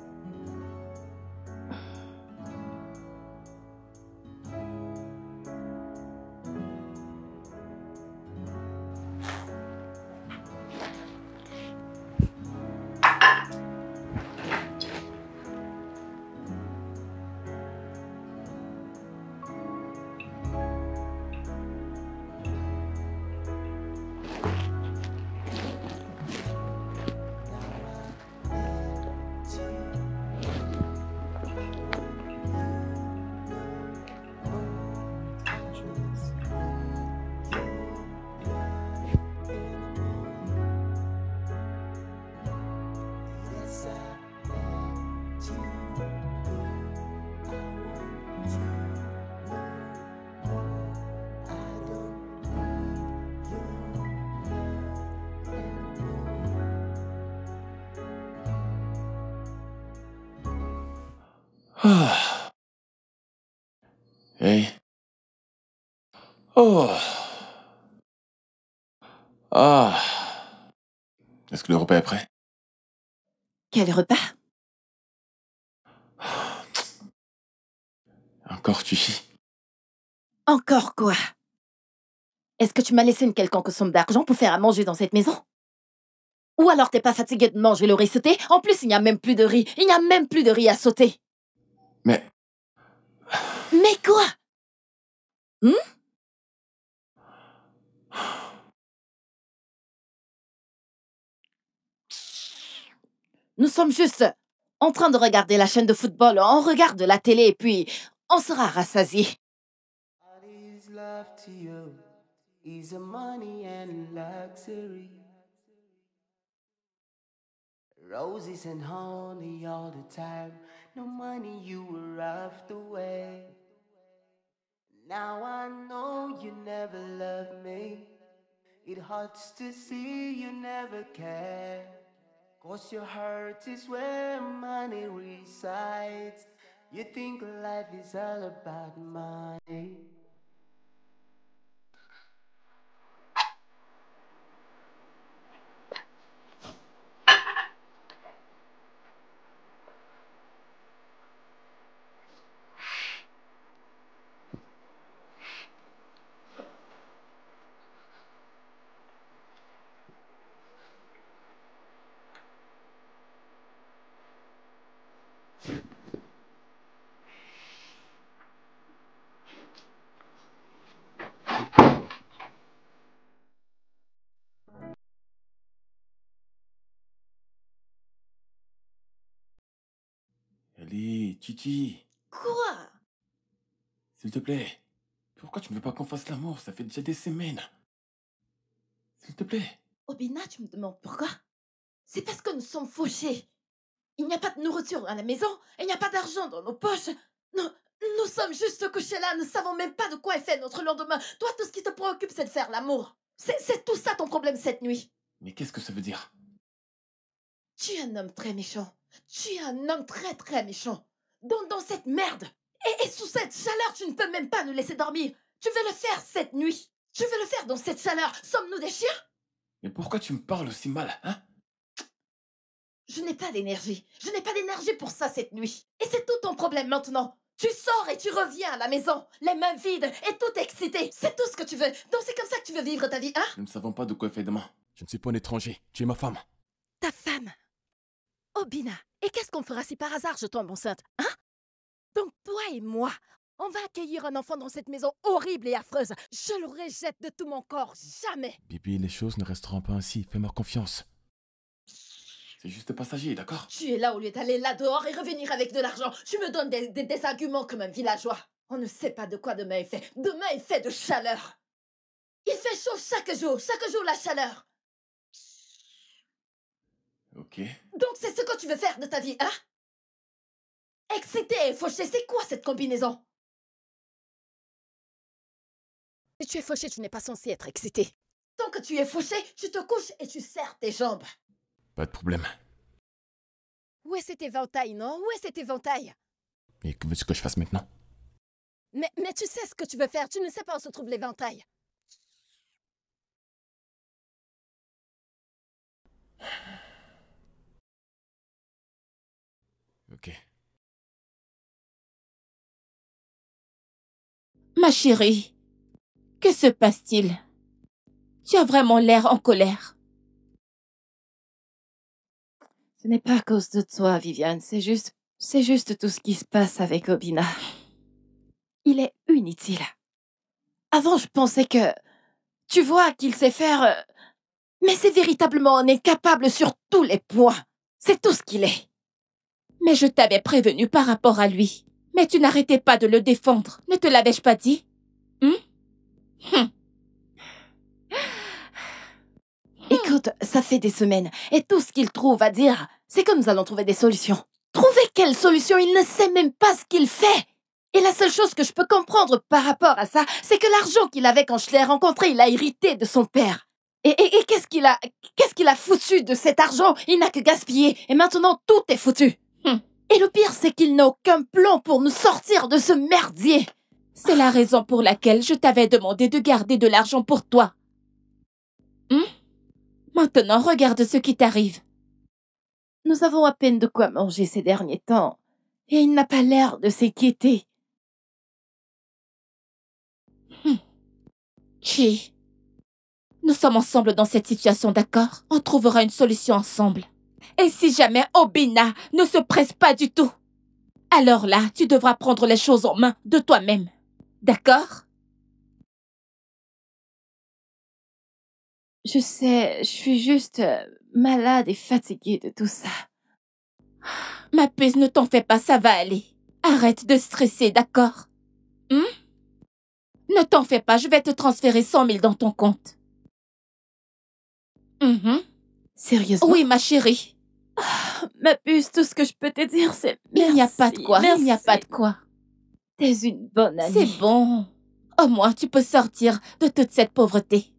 Ah. Hey. Oh. Ah. Est-ce que le repas est prêt? Quel repas? Encore Chichi? Encore quoi? Est-ce que tu m'as laissé une quelconque somme d'argent pour faire à manger dans cette maison? Ou alors t'es pas fatigué de manger le riz sauté? En plus, il n'y a même plus de riz. Il n'y a même plus de riz à sauter. Mais... Mais quoi? Nous sommes juste en train de regarder la chaîne de football, on regarde la télé et puis on sera rassasiés. All his love to you is a money and luxury. Roses and honey all the time. No money, you were roughed away. Now I know you never loved me. It hurts to see you never care. 'Cause your heart is where money resides. You think life is all about money. Allez, Titi, Quoi? s'il te plaît. Pourquoi tu ne veux pas qu'on fasse l'amour? Ça fait déjà des semaines. S'il te plaît. Obina, tu me demandes pourquoi? C'est parce que nous sommes fauchés. Il n'y a pas de nourriture à la maison, et il n'y a pas d'argent dans nos poches. Nous sommes juste couchés là, nous ne savons même pas de quoi est fait notre lendemain. Toi, tout ce qui te préoccupe, c'est de faire l'amour. C'est tout ça ton problème cette nuit. Mais qu'est-ce que ça veut dire? Tu es un homme très méchant. Tu es un homme très très méchant. Dans cette merde. Et sous cette chaleur, tu ne peux même pas nous laisser dormir. Tu veux le faire cette nuit. Tu veux le faire dans cette chaleur. Sommes-nous des chiens? Mais pourquoi tu me parles aussi mal, hein? Je n'ai pas d'énergie. Je n'ai pas d'énergie pour ça cette nuit. Et c'est tout ton problème maintenant. Tu sors et tu reviens à la maison, les mains vides et tout excité. C'est tout ce que tu veux. Donc c'est comme ça que tu veux vivre ta vie, hein? Nous ne savons pas de quoi est fait demain. Je ne suis pas un étranger. Tu es ma femme. Ta femme. Obina. Et qu'est-ce qu'on fera si par hasard je tombe enceinte, hein? Donc toi et moi, on va accueillir un enfant dans cette maison horrible et affreuse. Je le rejette de tout mon corps. Jamais. Bibi, les choses ne resteront pas ainsi. Fais-moi confiance. C'est juste passager, d'accord? Tu es là au lieu d'aller là dehors et revenir avec de l'argent. Tu me donnes des arguments comme un villageois. On ne sait pas de quoi demain est fait. Demain est fait de chaleur. Il fait chaud chaque jour la chaleur. Ok. Donc c'est ce que tu veux faire de ta vie, hein? Excité et fauché, c'est quoi cette combinaison? Si tu es fauché, tu n'es pas censé être excité. Tant que tu es fauché, tu te couches et tu serres tes jambes. Pas de problème. Où est cet éventail, non? Où est cet éventail? Et que veux-tu que je fasse maintenant? Mais tu sais ce que tu veux faire, tu ne sais pas où se trouve l'éventail. Ok. Ma chérie, que se passe-t-il? Tu as vraiment l'air en colère. Ce n'est pas à cause de toi, Viviane, c'est juste tout ce qui se passe avec Obina. Il est inutile. Avant, je pensais que... Tu vois qu'il sait faire... Mais c'est véritablement un incapable sur tous les points. C'est tout ce qu'il est. Mais je t'avais prévenu par rapport à lui. Mais tu n'arrêtais pas de le défendre. Ne te l'avais-je pas dit? Écoute, ça fait des semaines, et tout ce qu'il trouve à dire, c'est que nous allons trouver des solutions. Trouver quelle solution? Il ne sait même pas ce qu'il fait. Et la seule chose que je peux comprendre par rapport à ça, c'est que l'argent qu'il avait quand je l'ai rencontré, il a hérité de son père. Et qu'est-ce qu'il a foutu de cet argent? Il n'a que gaspillé, et maintenant tout est foutu. Et le pire, c'est qu'il n'a aucun plan pour nous sortir de ce merdier. C'est la raison pour laquelle je t'avais demandé de garder de l'argent pour toi. Maintenant, regarde ce qui t'arrive. Nous avons à peine de quoi manger ces derniers temps, et il n'a pas l'air de s'inquiéter. Chi, nous sommes ensemble dans cette situation, d'accord? On trouvera une solution ensemble. Et si jamais Obina ne se presse pas du tout Alors là, tu devras prendre les choses en main de toi-même. D'accord? Je sais, je suis juste malade et fatiguée de tout ça. Ma puce, ne t'en fais pas, ça va aller. Arrête de stresser, d'accord? Ne t'en fais pas, je vais te transférer 100 000 dans ton compte. Sérieusement? Oui, ma chérie. Ma puce, tout ce que je peux te dire, c'est merci. Il n'y a pas de quoi, merci. il n'y a pas de quoi. T'es une bonne amie. C'est bon. Au moins, tu peux sortir de toute cette pauvreté.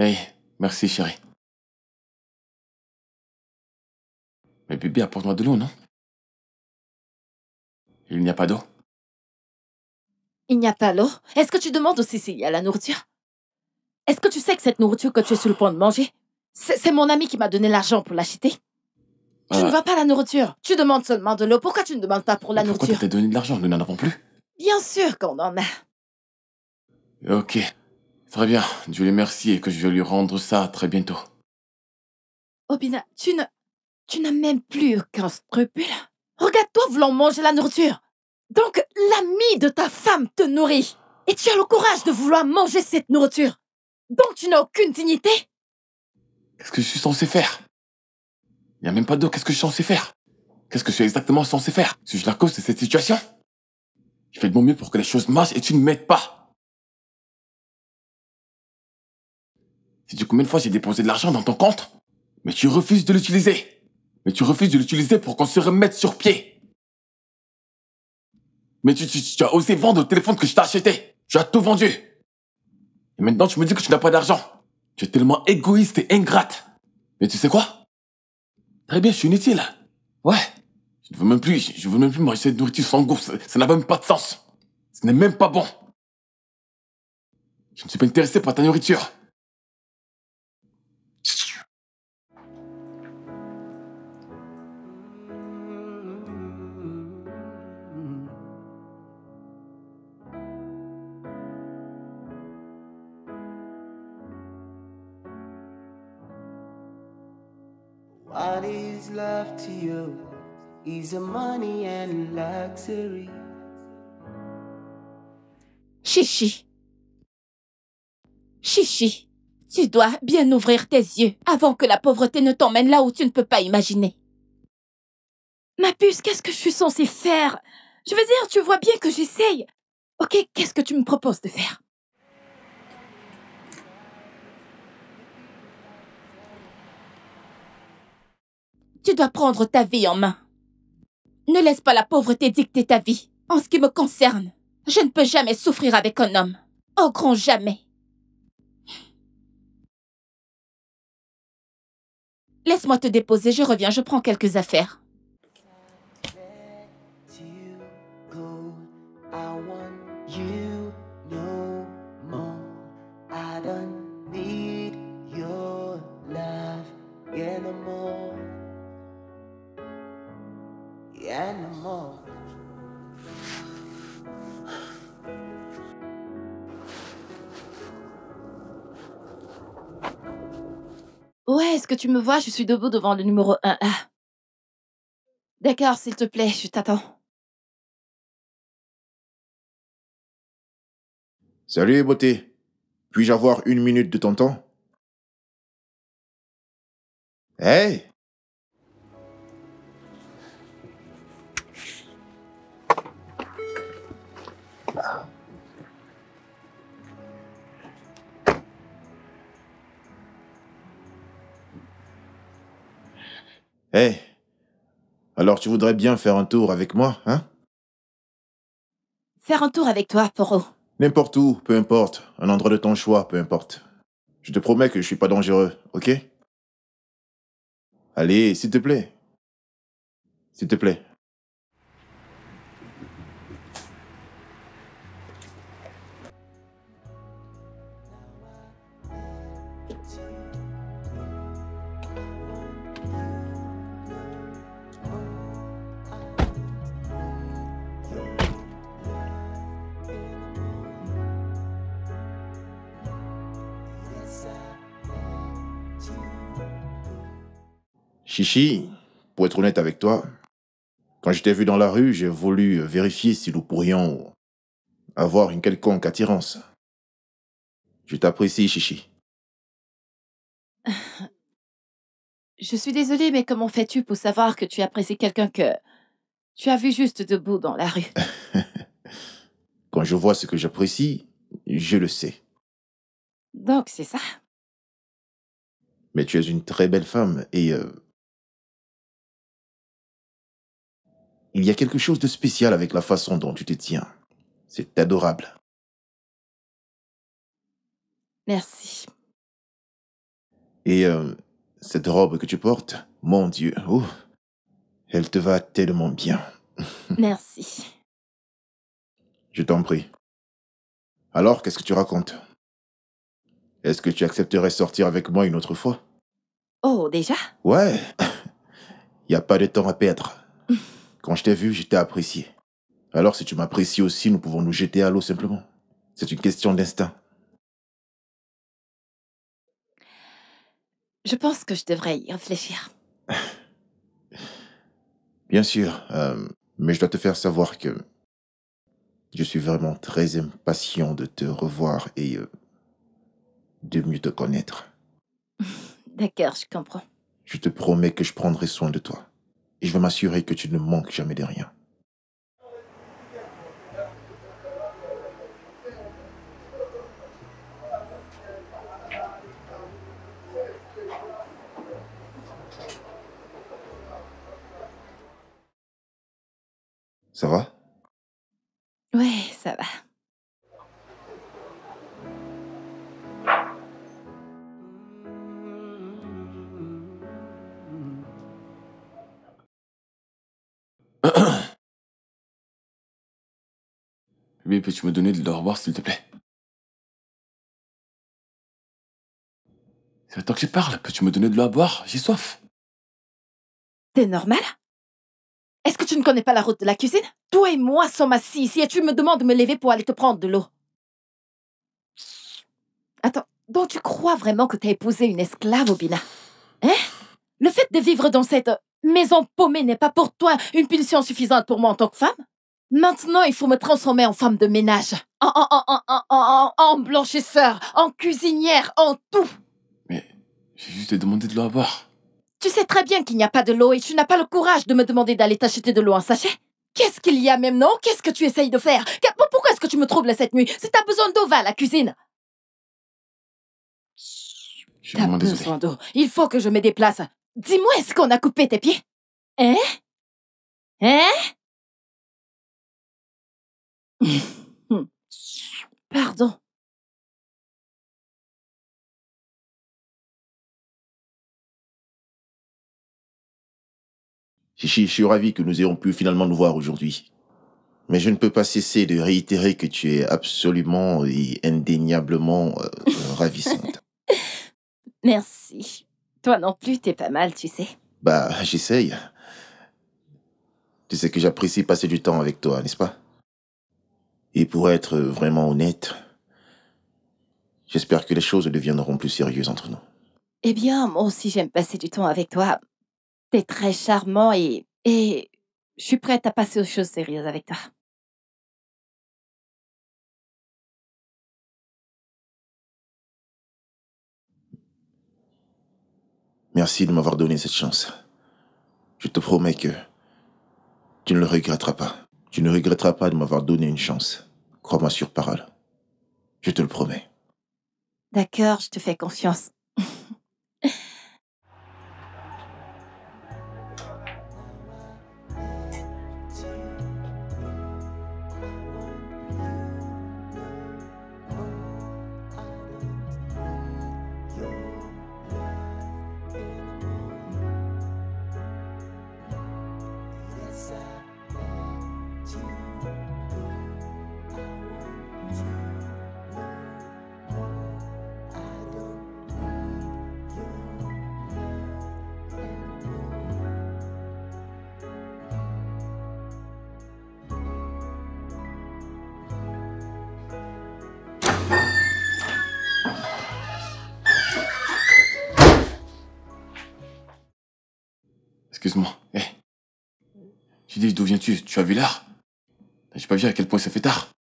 Hey, merci chérie. Mais bébé, apporte-moi de l'eau, non? Il n'y a pas d'eau? Il n'y a pas l'eau? Est-ce que tu demandes aussi s'il y a la nourriture? Est-ce que tu sais que cette nourriture que tu es sur le point de manger, c'est mon ami qui m'a donné l'argent pour l'acheter? Tu ne veux pas la nourriture. Tu demandes seulement de l'eau. Pourquoi tu ne demandes pas pour la Pourquoi nourriture? t'as donné de l'argent? Nous n'en avons plus. Bien sûr qu'on en a. Ok. Très bien. Dieu les merci et que je vais lui rendre ça très bientôt. Obina, tu n'as même plus aucun scrupule. Regarde-toi voulant manger la nourriture. Donc, l'ami de ta femme te nourrit. Et tu as le courage de vouloir manger cette nourriture. Donc, tu n'as aucune dignité. Qu'est-ce que je suis censé faire? Il n'y a même pas d'eau. Qu'est-ce que je suis censé faire? Qu'est-ce que je suis exactement censé faire? Suis-je la cause de cette situation? Je fais de mon mieux pour que les choses marchent et tu ne m'aides pas. Sais-tu combien de fois j'ai déposé de l'argent dans ton compte? Mais tu refuses de l'utiliser. Mais tu refuses de l'utiliser pour qu'on se remette sur pied. Mais tu as osé vendre le téléphone que je t'ai acheté. Tu as tout vendu. Et maintenant tu me dis que tu n'as pas d'argent. Tu es tellement égoïste et ingrate. Mais tu sais quoi? Très bien, je suis inutile. Ouais. Je veux même plus manger cette nourriture sans goût. Ça n'a même pas de sens. Ce n'est même pas bon. Je ne suis pas intéressé par ta nourriture. What is love to you? Is it money and luxury? Chichi. Chichi, tu dois bien ouvrir tes yeux avant que la pauvreté ne t'emmène là où tu ne peux pas imaginer. Ma puce, qu'est-ce que je suis censée faire? Je veux dire, tu vois bien que j'essaye. Ok, qu'est-ce que tu me proposes de faire? Tu dois prendre ta vie en main. Ne laisse pas la pauvreté dicter ta vie. En ce qui me concerne, je ne peux jamais souffrir avec un homme. Au grand jamais. Laisse-moi te déposer, je reviens, je prends quelques affaires. You go, I want you no more. I don't need your love anymore. Anymore. Ouais, est-ce que tu me vois? Je suis debout devant le numéro 1A. D'accord, s'il te plaît, je t'attends. Salut, beauté. Puis-je avoir 1 minute de ton temps? Hey! Hey! Alors tu voudrais bien faire un tour avec moi, hein? Faire un tour avec toi, Poro. N'importe où, peu importe. Un endroit de ton choix, peu importe. Je te promets que je suis pas dangereux, ok? Allez, s'il te plaît. S'il te plaît. Chichi, pour être honnête avec toi, quand je t'ai vu dans la rue, j'ai voulu vérifier si nous pourrions avoir une quelconque attirance. Je t'apprécie, Chichi. Je suis désolée, mais comment fais-tu pour savoir que tu apprécies quelqu'un que tu as vu juste debout dans la rue? Quand je vois ce que j'apprécie, je le sais. Donc, c'est ça. Mais tu es une très belle femme et il y a quelque chose de spécial avec la façon dont tu te tiens. C'est adorable. Merci. Et cette robe que tu portes, mon Dieu, oh, elle te va tellement bien. Merci. Je t'en prie. Alors, qu'est-ce que tu racontes? Est-ce que tu accepterais sortir avec moi une autre fois? Oh, déjà? Ouais. Il n'y a pas de temps à perdre. Quand je t'ai vu, je t'ai apprécié. Alors, si tu m'apprécies aussi, nous pouvons nous jeter à l'eau simplement. C'est une question d'instinct. Je pense que je devrais y réfléchir. Bien sûr, mais je dois te faire savoir que je suis vraiment très impatient de te revoir et de mieux te connaître. D'accord, je comprends. Je te promets que je prendrai soin de toi. Et je vais m'assurer que tu ne manques jamais de rien. Ça va? Ouais, ça va. Bébé, peux-tu me donner de l'au revoir, s'il te plaît? C'est toi que je parle. Peux-tu me donner de l'eau à boire? J'ai soif. T'es normal? Est-ce que tu ne connais pas la route de la cuisine? Toi et moi sommes assis ici et tu me demandes de me lever pour aller te prendre de l'eau. Attends, donc tu crois vraiment que t'as épousé une esclave, Obina? Hein? Le fait de vivre dans cette maison paumée n'est pas pour toi une punition suffisante pour moi en tant que femme? Maintenant, il faut me transformer en femme de ménage, en blanchisseur, en cuisinière, en tout. Mais j'ai juste demandé de l'eau à boire. Tu sais très bien qu'il n'y a pas de l'eau et tu n'as pas le courage de me demander d'aller t'acheter de l'eau en sachet. Qu'est-ce qu'il y a même, non? Qu'est-ce que tu essayes de faire? Pourquoi est-ce que tu me troubles cette nuit? Si t'as besoin d'eau, va à la cuisine. Je suis T'as vraiment désolé. besoin d'eau. Il faut que je me déplace. Dis-moi, est-ce qu'on a coupé tes pieds? Hein? Hein? Pardon. Chichi, je suis ravi que nous ayons pu finalement nous voir aujourd'hui. Mais je ne peux pas cesser de réitérer que tu es absolument et indéniablement ravissante. Merci. Toi non plus, t'es pas mal, tu sais. Bah, j'essaye. Tu sais que j'apprécie passer du temps avec toi, n'est-ce pas? Et pour être vraiment honnête, j'espère que les choses deviendront plus sérieuses entre nous. Eh bien, moi aussi, j'aime passer du temps avec toi. T'es très charmant et je suis prête à passer aux choses sérieuses avec toi. Merci de m'avoir donné cette chance. Je te promets que tu ne le regretteras pas. Tu ne regretteras pas de m'avoir donné une chance. Crois-moi sur parole. Je te le promets. D'accord, je te fais confiance. Tu dis d'où viens-tu? Tu as vu l'heure? J'ai pas vu à quel point ça fait tard.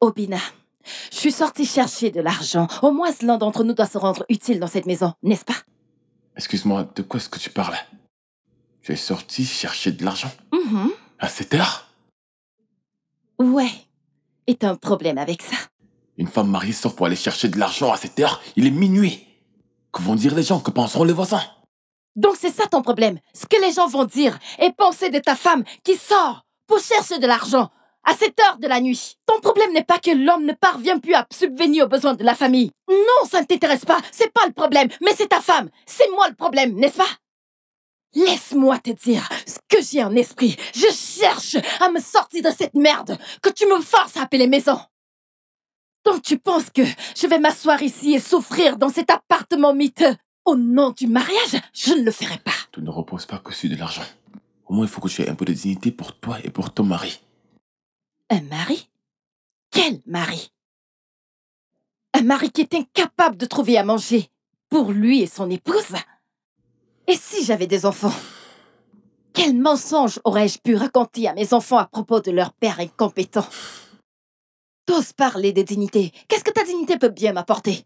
Obina, je suis sortie chercher de l'argent. Au moins, l'un d'entre nous doit se rendre utile dans cette maison, n'est-ce pas? Excuse-moi, de quoi est-ce que tu parles? Tu es sorti chercher de l'argent? Mhm. À cette heure? Ouais. Et t'as un problème avec ça? Une femme mariée sort pour aller chercher de l'argent à cette heure? Il est minuit. Que vont dire les gens? Que penseront les voisins? Donc c'est ça ton problème. Ce que les gens vont dire et penser de ta femme qui sort pour chercher de l'argent à cette heure de la nuit. Ton problème n'est pas que l'homme ne parvient plus à subvenir aux besoins de la famille. Non, ça ne t'intéresse pas. C'est pas le problème, mais c'est ta femme. C'est moi le problème, n'est-ce pas? Laisse-moi te dire ce que j'ai en esprit. Je cherche à me sortir de cette merde que tu me forces à appeler maison. Donc tu penses que je vais m'asseoir ici et souffrir dans cet appartement miteux au nom du mariage? Je ne le ferai pas. Tout ne repose pas que sur de l'argent. Au moins, il faut que tu aies un peu de dignité pour toi et pour ton mari. Un mari? Quel mari? Un mari qui est incapable de trouver à manger pour lui et son épouse? Et si j'avais des enfants? Quel mensonge aurais-je pu raconter à mes enfants à propos de leur père incompétent? T'oses parler de dignité. Qu'est-ce que ta dignité peut bien m'apporter?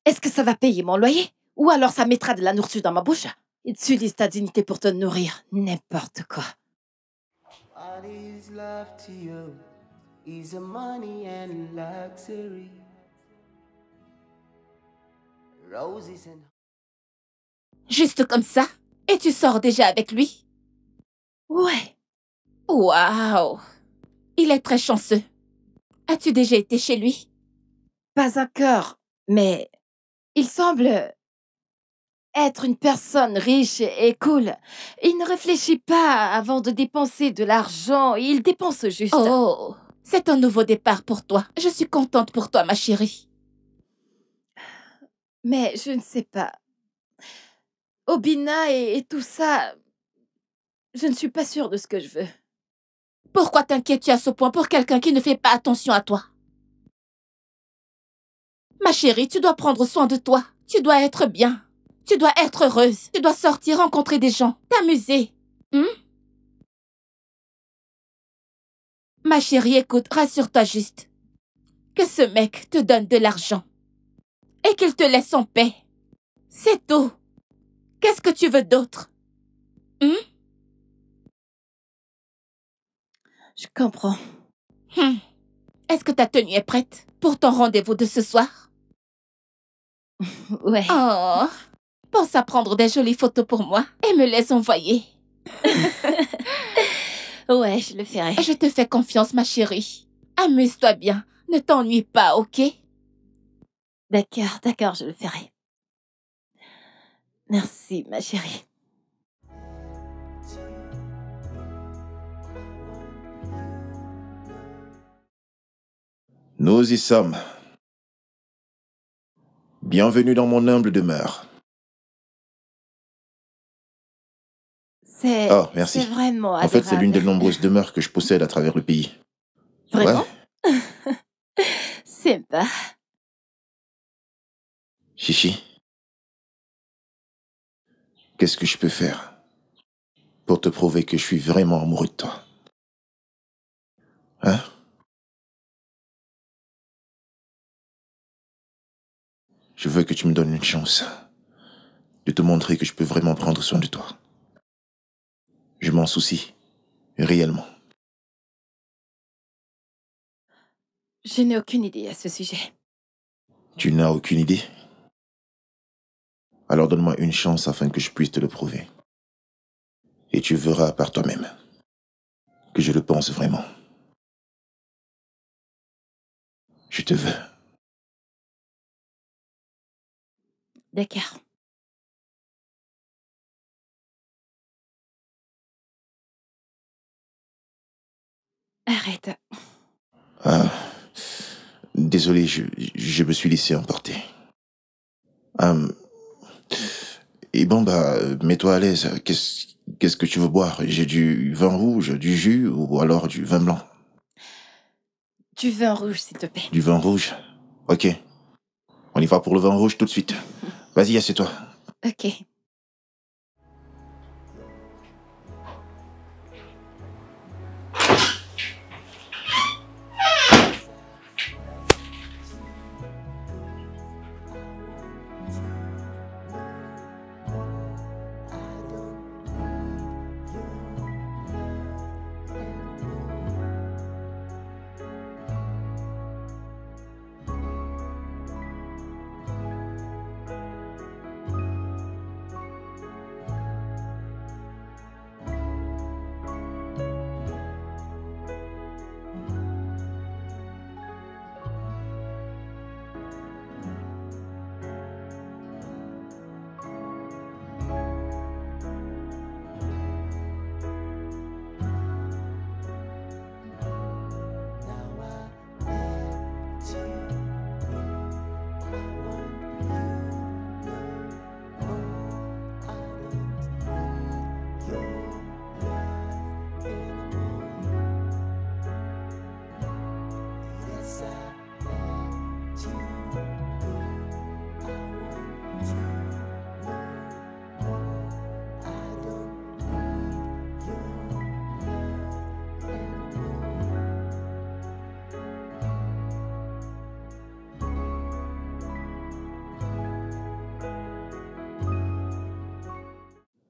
Est-ce que ça va payer mon loyer? Ou alors ça mettra de la nourriture dans ma bouche? Utilise ta dignité pour te nourrir. N'importe quoi. What is love to you? Is a money and luxury. Roses and Juste comme ça? Et tu sors déjà avec lui? Ouais. Waouh! Il est très chanceux. As-tu déjà été chez lui? Pas encore, mais il semble être une personne riche et cool. Il ne réfléchit pas avant de dépenser de l'argent. Il dépense juste. Oh, c'est un nouveau départ pour toi. Je suis contente pour toi, ma chérie. Mais je ne sais pas. Obina et tout ça, je ne suis pas sûre de ce que je veux. Pourquoi t'inquiètes-tu à ce point pour quelqu'un qui ne fait pas attention à toi? Ma chérie, tu dois prendre soin de toi. Tu dois être bien. Tu dois être heureuse. Tu dois sortir, rencontrer des gens, t'amuser. Ma chérie, écoute, rassure-toi juste. Que ce mec te donne de l'argent. Et qu'il te laisse en paix. C'est tout. Qu'est-ce que tu veux d'autre? Je comprends. Est-ce que ta tenue est prête pour ton rendez-vous de ce soir? Ouais. Oh, pense à prendre des jolies photos pour moi et me les envoyer. Ouais, je le ferai. Je te fais confiance, ma chérie. Amuse-toi bien. Ne t'ennuie pas, ok? D'accord, je le ferai. Merci, ma chérie. Nous y sommes. Bienvenue dans mon humble demeure. C'est Oh, merci. c'est vraiment En fait, c'est l'une des adorable. nombreuses demeures que je possède à travers le pays. Vraiment? Ouais. Sympa. Chichi, qu'est-ce que je peux faire pour te prouver que je suis vraiment amoureux de toi? Hein? Je veux que tu me donnes une chance de te montrer que je peux vraiment prendre soin de toi. Je m'en soucie, réellement. Je n'ai aucune idée à ce sujet. Tu n'as aucune idée? Alors donne-moi une chance afin que je puisse te le prouver. Et tu verras par toi-même que je le pense vraiment. Je te veux. D'accord. Arrête. Ah, désolé, je me suis laissé emporter. Et bon, mets-toi à l'aise. Qu'est-ce que tu veux boire? J'ai du vin rouge, du jus ou alors du vin blanc? Du vin rouge, s'il te plaît. Du vin rouge? Ok. On y va pour le vin rouge tout de suite. Vas-y, assieds-toi. Ok.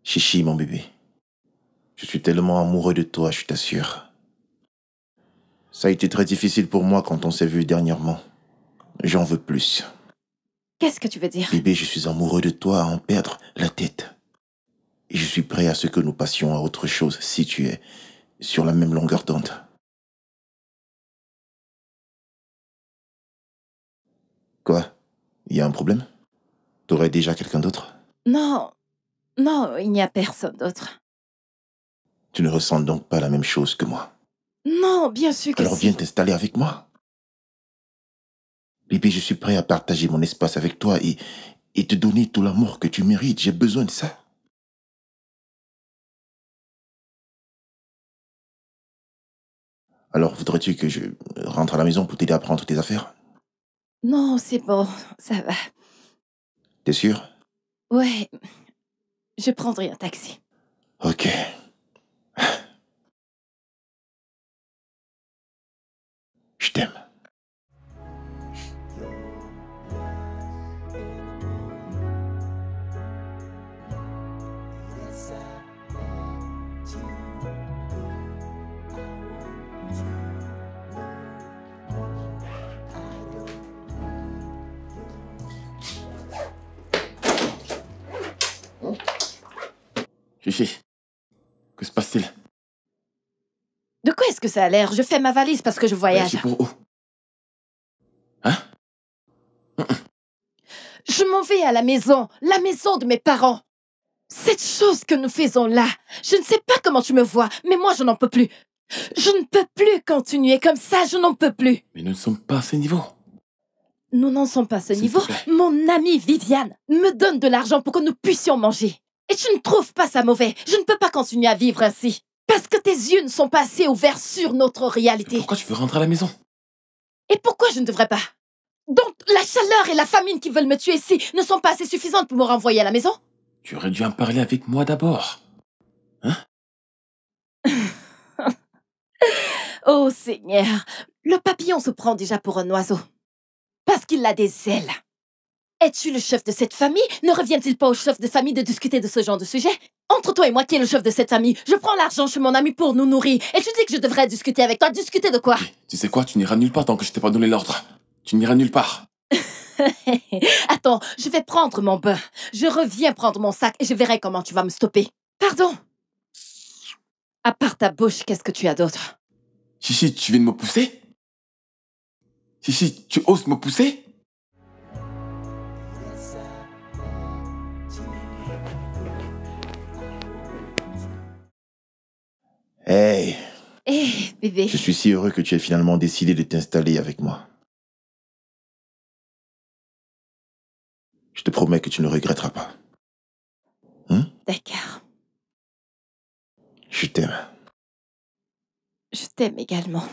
Chichi, mon bébé. Je suis tellement amoureux de toi, je t'assure. Ça a été très difficile pour moi quand on s'est vu dernièrement. J'en veux plus. Qu'est-ce que tu veux dire? Bébé, je suis amoureux de toi à en perdre la tête. Et je suis prêt à ce que nous passions à autre chose si tu es sur la même longueur d'onde. Quoi? Il y a un problème? T'aurais déjà quelqu'un d'autre? Non, non, il n'y a personne d'autre. Tu ne ressens donc pas la même chose que moi. Non, bien sûr que Alors si. viens t'installer avec moi. Bébé, je suis prêt à partager mon espace avec toi et te donner tout l'amour que tu mérites. J'ai besoin de ça. Alors, voudrais-tu que je rentre à la maison pour t'aider à prendre tes affaires? Non, c'est bon, ça va. T'es sûr? Ouais, je prendrai un taxi. Ok. Je t'aime. Chichi, que se passe-t-il? De quoi est-ce que ça a l'air? Je fais ma valise parce que je voyage. C'est pour où? Hein? Je m'en vais à la maison de mes parents. Cette chose que nous faisons là, je ne sais pas comment tu me vois, mais moi je n'en peux plus. Je ne peux plus continuer comme ça, je n'en peux plus. Mais nous ne sommes pas à ce niveau. Nous n'en sommes pas à ce S'il niveau. te plaît. Mon amie Viviane me donne de l'argent pour que nous puissions manger. Et tu ne trouves pas ça mauvais? Je ne peux pas continuer à vivre ainsi. Parce que tes yeux ne sont pas assez ouverts sur notre réalité. Pourquoi tu veux rentrer à la maison? Et pourquoi je ne devrais pas? Donc la chaleur et la famine qui veulent me tuer ici ne sont pas assez suffisantes pour me renvoyer à la maison? Tu aurais dû en parler avec moi d'abord. Oh Seigneur, le papillon se prend déjà pour un oiseau. Parce qu'il a des ailes. Es-tu le chef de cette famille? Ne revient-il pas au chef de famille de discuter de ce genre de sujet? Entre toi et moi, qui est le chef de cette famille? Je prends l'argent chez mon ami pour nous nourrir. Et tu dis que je devrais discuter avec toi. Discuter de quoi? Tu sais quoi? Tu n'iras nulle part tant que je t'ai pas donné l'ordre. Tu n'iras nulle part. Attends, je vais prendre mon bain. Je reviens prendre mon sac et je verrai comment tu vas me stopper. Pardon? À part ta bouche, qu'est-ce que tu as d'autre? Chichi, tu viens de me pousser? Chichi, tu oses me pousser? Hey, Eh, bébé. je suis si heureux que tu aies finalement décidé de t'installer avec moi. Je te promets que tu ne regretteras pas. D'accord. Je t'aime. Je t'aime également.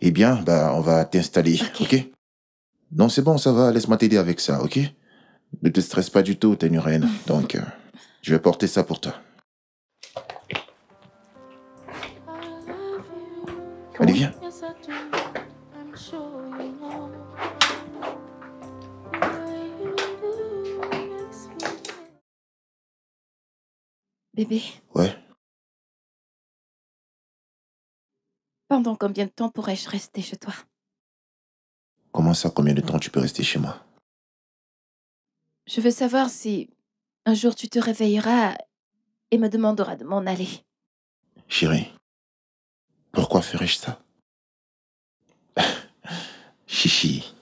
Eh bien, on va t'installer, ok? Non, c'est bon, ça va, laisse-moi t'aider avec ça, ok? Ne te stresse pas du tout, t'es une reine. Donc, je vais porter ça pour toi. Allez, viens. Yes, I do. I'm sure you know. The way you do makes me feel. Bébé, Ouais. pendant combien de temps pourrais-je rester chez toi? Comment ça, combien de temps tu peux rester chez moi? Je veux savoir si un jour tu te réveilleras et me demanderas de m'en aller. Chérie, pourquoi ferais-je ça? Chichi,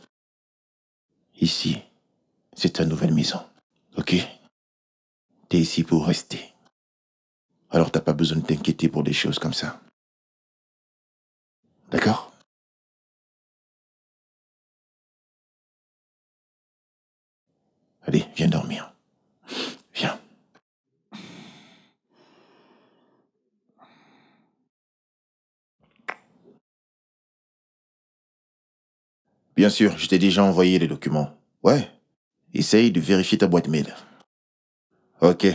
ici, c'est ta nouvelle maison, ok? T'es ici pour rester. Alors t'as pas besoin de t'inquiéter pour des choses comme ça. D'accord? Allez, viens dormir. Viens. Bien sûr, je t'ai déjà envoyé les documents. Ouais. Essaye de vérifier ta boîte mail. Ok.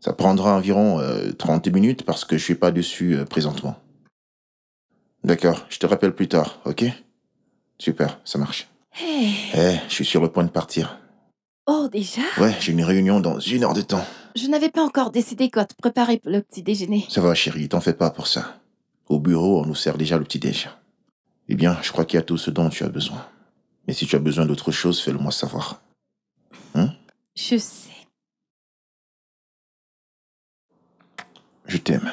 Ça prendra environ 30 minutes parce que je suis pas dessus présentement. D'accord, je te rappelle plus tard, ok? Super, ça marche. Hey. Je suis sur le point de partir. Oh, déjà? Ouais, j'ai une réunion dans 1 heure de temps. Je n'avais pas encore décidé quoi te préparer pour le petit déjeuner. Ça va, chérie, t'en fais pas pour ça. Au bureau, on nous sert déjà le petit-déj. Eh bien, je crois qu'il y a tout ce dont tu as besoin. Mais si tu as besoin d'autre chose, fais-le-moi savoir. Je sais. Je t'aime.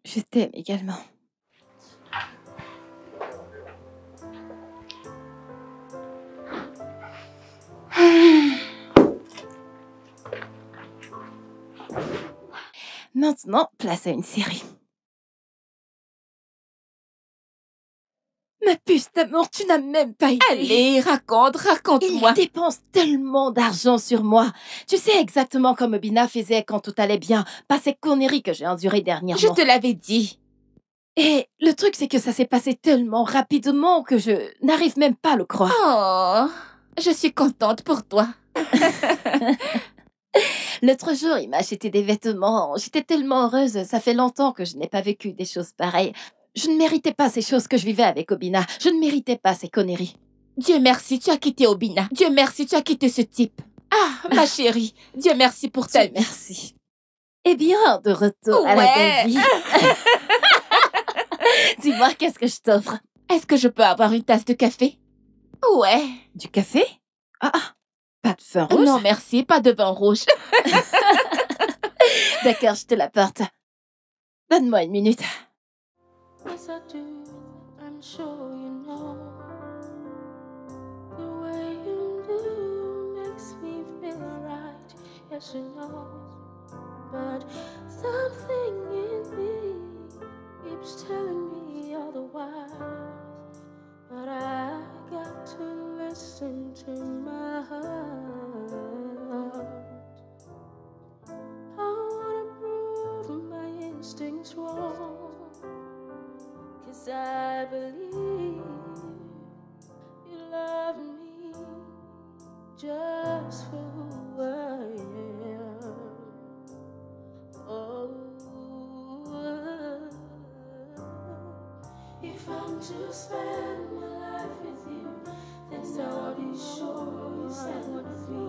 Je t'aime également. Maintenant, place à une série. Ma puce d'amour, tu n'as même pas idée. Allez, raconte-moi. Il dépense tellement d'argent sur moi. Tu sais exactement comme Obina faisait quand tout allait bien. Pas ces conneries que j'ai endurées dernièrement. Je te l'avais dit. Et le truc, c'est que ça s'est passé tellement rapidement que je n'arrive même pas à le croire. Oh, je suis contente pour toi. L'autre jour, il m'a acheté des vêtements. J'étais tellement heureuse. Ça fait longtemps que je n'ai pas vécu des choses pareilles. Je ne méritais pas ces choses que je vivais avec Obina. Je ne méritais pas ces conneries. Dieu merci, tu as quitté Obina. Dieu merci, tu as quitté ce type. Ah, ma chérie, Dieu merci pour ta Dieu vie. merci. Eh bien, de retour à la belle vie. Dis-moi, qu'est-ce que je t'offre? Est-ce que je peux avoir une tasse de café? Ouais. Du café? Ah, pas de vin rouge? Non merci, pas de vin rouge. D'accord, je te l'apporte. Donne-moi 1 minute. Yes, I do. I'm sure you know. The way you do makes me feel right. Yes, you know. But something in me keeps telling me otherwise. But I got to listen to my heart. I wanna prove my instincts wrong. 'Cause I believe you love me just for who I am. Oh, if I'm to spend my life with you, then so I'll be sure you stand with me.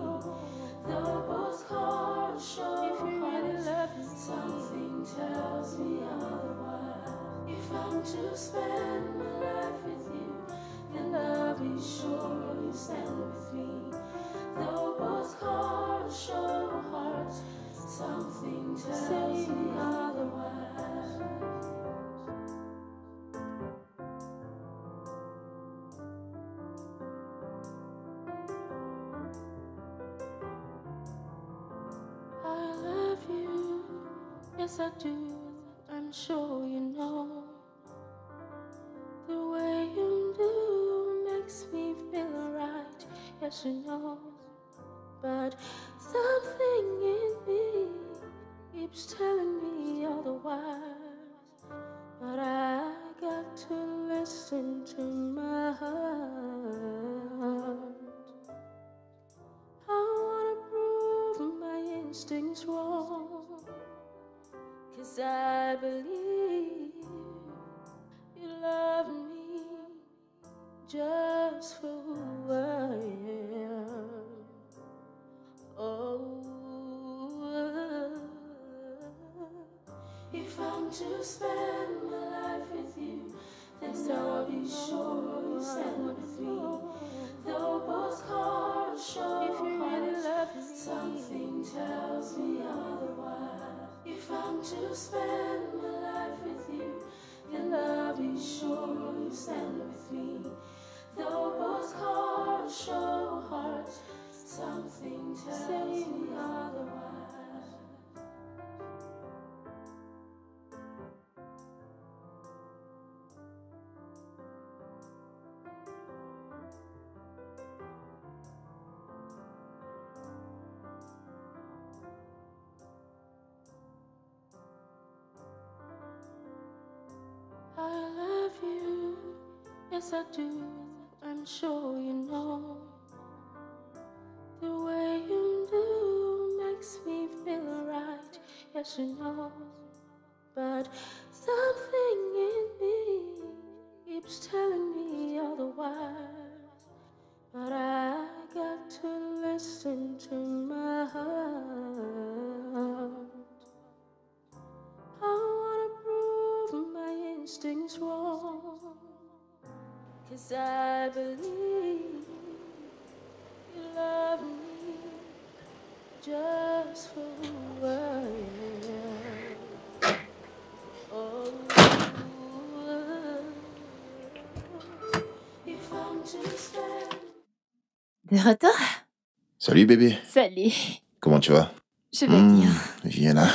Though both cards show if you really love me, something tells me otherwise. If I'm to spend my life with you, then I'll be sure you stand with me. Though both cards show hearts, something tells me otherwise. I love you, yes I do, I'm sure you know. The way you do makes me feel right, yes you know. But something in me keeps telling me otherwise. But I got to listen to my heart. I wanna prove my instincts wrong, 'cause I believe you love me just for who I am. Oh, if I'm to spend my life with you, then so I'll be sure you stand with me. Though both cards show if you really love me, something tells me otherwise. If I'm to spend my life with you, then I'll be sure you stand with me. Though both cards show hearts, something tells me otherwise. I love you, yes I do, I'm sure you know. The way you do makes me feel right, yes you know. But something in me keeps telling me otherwise. instincts wrong. 'Cause I believe you love me just for who I am. Oh, if I'm to spend. De retour? Salut bébé, Salut. comment tu vas? Je vais bien. Viens là.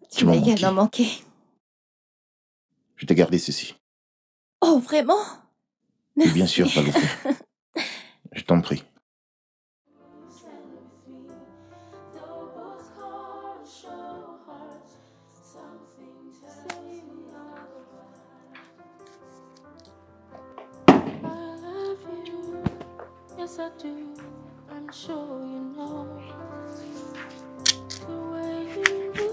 Tu m'as m'as manqué. également manqué. Je t'ai gardé ceci. Oh, vraiment? Et Merci. bien sûr, va l'ouvrir. Je t'en prie. Though both hearts show hearts, something tells me I love you, yes I do, I'm sure you know. The way you do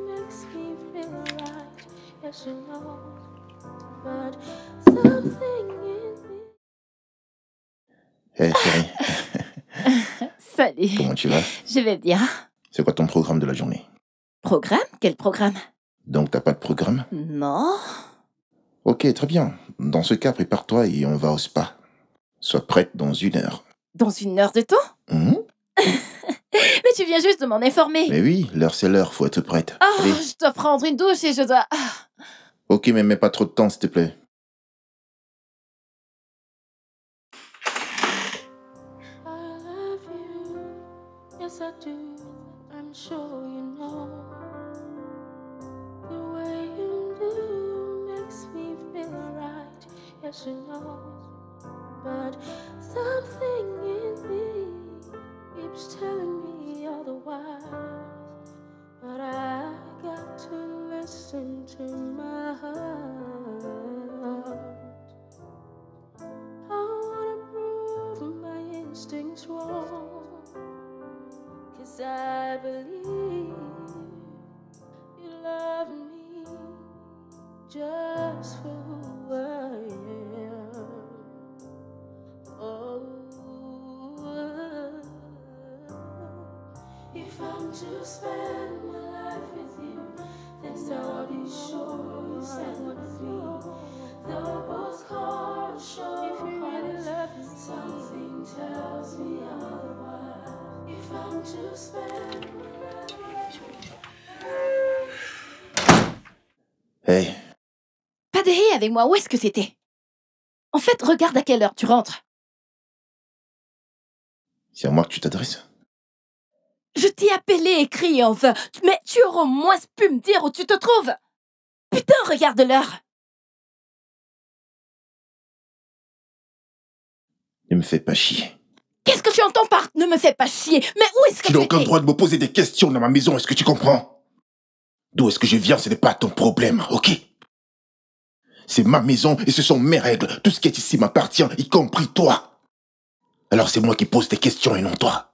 makes me feel right, yes you know. But something in me. Hé chérie, Salut. comment tu vas? Je vais bien. C'est quoi ton programme de la journée? Programme? Quel programme? Donc t'as pas de programme? Non. Ok, très bien. Dans ce cas, prépare-toi et on va au spa. Sois prête dans 1 heure. Dans 1 heure de temps? Mhm. Mais tu viens juste de m'en informer. Mais oui, l'heure c'est l'heure, faut être prête. Oh, Allez. je dois prendre une douche et je dois... Ok, mais mets pas trop de temps, s'il te plaît. I love you, yes I do, I'm sure you know. The way you do makes me feel right, yes you know. But something in me keeps telling me otherwise. But I got to listen to my heart. I wanna prove my instincts wrong. 'Cause I believe you love me just for who I am. Oh, if I'm to spend my life with you, then so I'll be sure you stand with me. Though both hearts show if you really love me, something tells me otherwise. If I'm to spend my life with you. Hey, Pas de hé avec moi, où est-ce que t'étais? En fait, regarde à quelle heure tu rentres. c'est à moi que tu t'adresses? Je t'ai appelé et crié en vain, mais tu aurais au moins pu me dire où tu te trouves. Putain, regarde l'heure. Ne me fais pas chier. Qu'est-ce que tu entends par « ne me fais pas chier » Mais où est-ce que Tu tu n'as aucun étais? droit de me poser des questions dans ma maison, est-ce que tu comprends? D'où est-ce que je viens, ce n'est pas ton problème, ok? C'est ma maison et ce sont mes règles. Tout ce qui est ici m'appartient, y compris toi. Alors c'est moi qui pose des questions et non toi.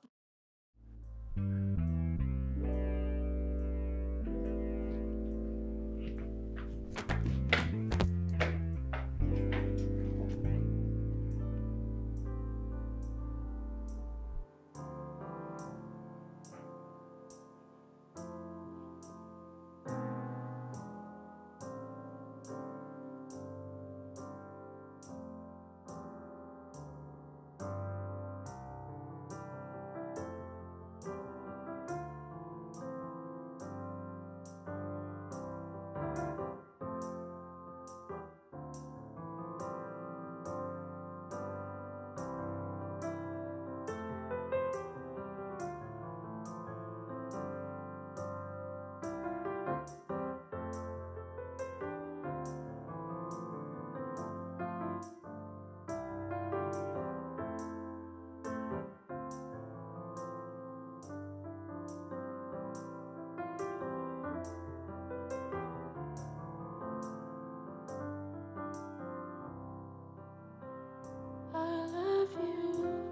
I love you,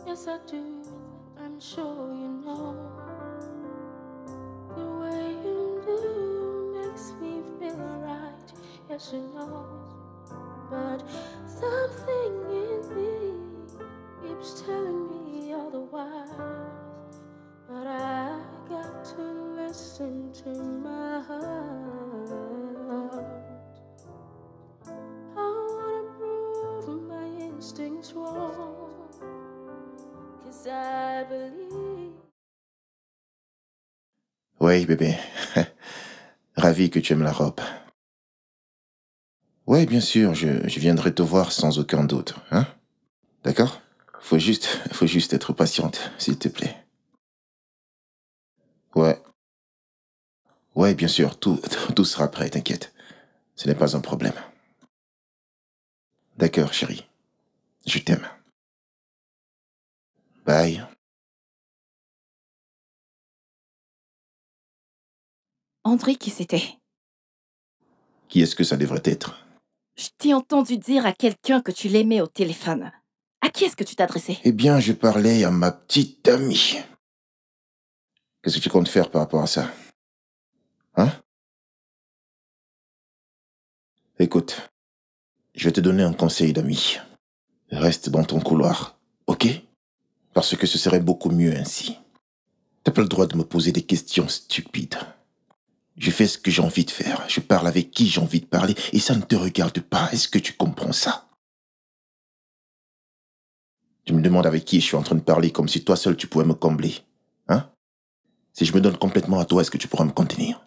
yes I do, I'm sure you know. The way you do makes me feel right, yes you know. But something in me keeps telling me otherwise. But I got to listen to my heart. what's wrong. 'Cause I believe. Oui, bébé. Ravi que tu aimes la robe. Ouais, bien sûr, je viendrai te voir sans aucun doute, hein? D'accord? Faut juste être patiente, s'il te plaît. Ouais. Ouais, bien sûr, tout sera prêt, t'inquiète. Ce n'est pas un problème. D'accord, chérie. Je t'aime. Bye. André, qui c'était? Qui est-ce que ça devrait être? Je t'ai entendu dire à quelqu'un que tu l'aimais au téléphone. À qui est-ce que tu t'adressais? Eh bien, je parlais à ma petite amie. Qu'est-ce que tu comptes faire par rapport à ça? Hein? Écoute, je vais te donner un conseil d'ami. Reste dans ton couloir, ok? Parce que ce serait beaucoup mieux ainsi. T'as pas le droit de me poser des questions stupides. Je fais ce que j'ai envie de faire. Je parle avec qui j'ai envie de parler et ça ne te regarde pas. Est-ce que tu comprends ça? Tu me demandes avec qui je suis en train de parler comme si toi seul tu pouvais me combler. Hein? Si je me donne complètement à toi, est-ce que tu pourras me contenir?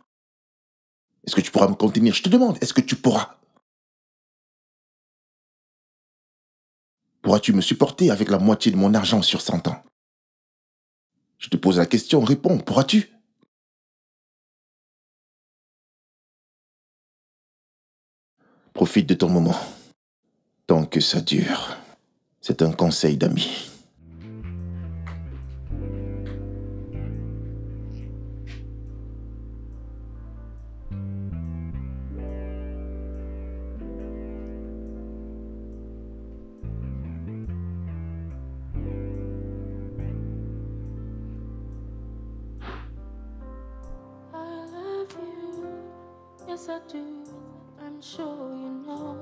Est-ce que tu pourras me contenir? Je te demande, est-ce que tu pourras? Pourras-tu me supporter avec la moitié de mon argent sur 100 ans? Je te pose la question, réponds, pourras-tu? Profite de ton moment. Tant que ça dure. C'est un conseil d'ami. I love you, yes I do. I'm sure you know.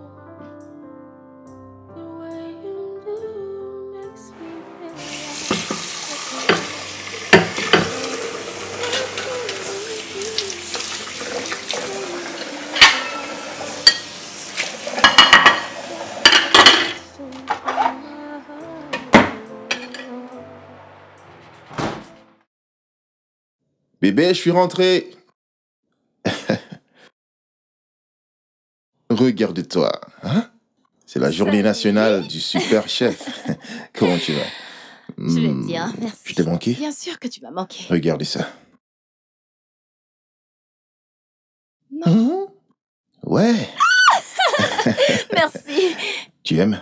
The way you do makes me feel Bébé, je suis rentré. Regarde-toi, hein? C'est la journée nationale du super chef. Comment tu vas? Je vais bien, merci. Je t'ai manqué? Bien sûr que tu m'as manqué. Regardez ça. Non. Ouais. Merci. Tu aimes?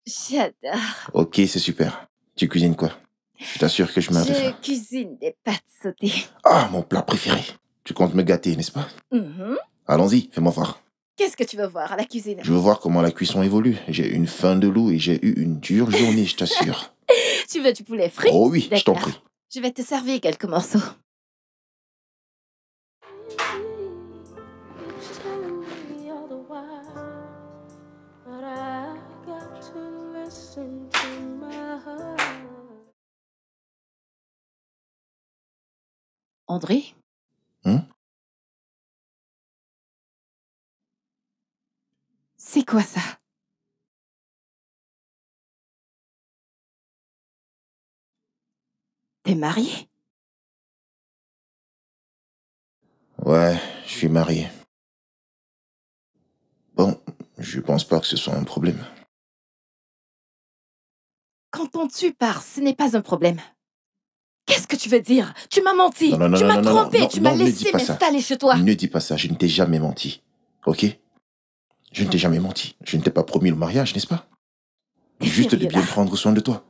J'adore. Ok, c'est super. Tu cuisines quoi? Je t'assure que je meurs de Je faim. cuisine des pâtes sautées. Ah, mon plat préféré. Tu comptes me gâter, n'est-ce pas? Mhm. Allons-y, fais-moi voir. Qu'est-ce que tu veux voir à la cuisine? Je veux voir comment la cuisson évolue. J'ai une faim de loup et j'ai eu une dure journée, je t'assure. Tu veux du poulet frit? Oh oui, je t'en D'accord. prie. Je vais te servir quelques morceaux. keeps telling me otherwise, but I got to listen to my heart. André? Hein? C'est quoi ça? T'es marié? Ouais, je suis marié. Bon, je pense pas que ce soit un problème. Quand on tue par, ce n'est pas un problème. Qu'est-ce que tu veux dire? Tu m'as menti. Non, non, Tu non, m'as non, non, trompé. non, Tu m'as non, ne laissé dis pas ça. m'installer chez toi. Ne dis pas ça, je ne t'ai jamais menti. Ok? Je ne t'ai jamais menti. Je ne t'ai pas promis le mariage, n'est-ce pas? T'es Juste de sérieux, bien là? prendre soin de toi.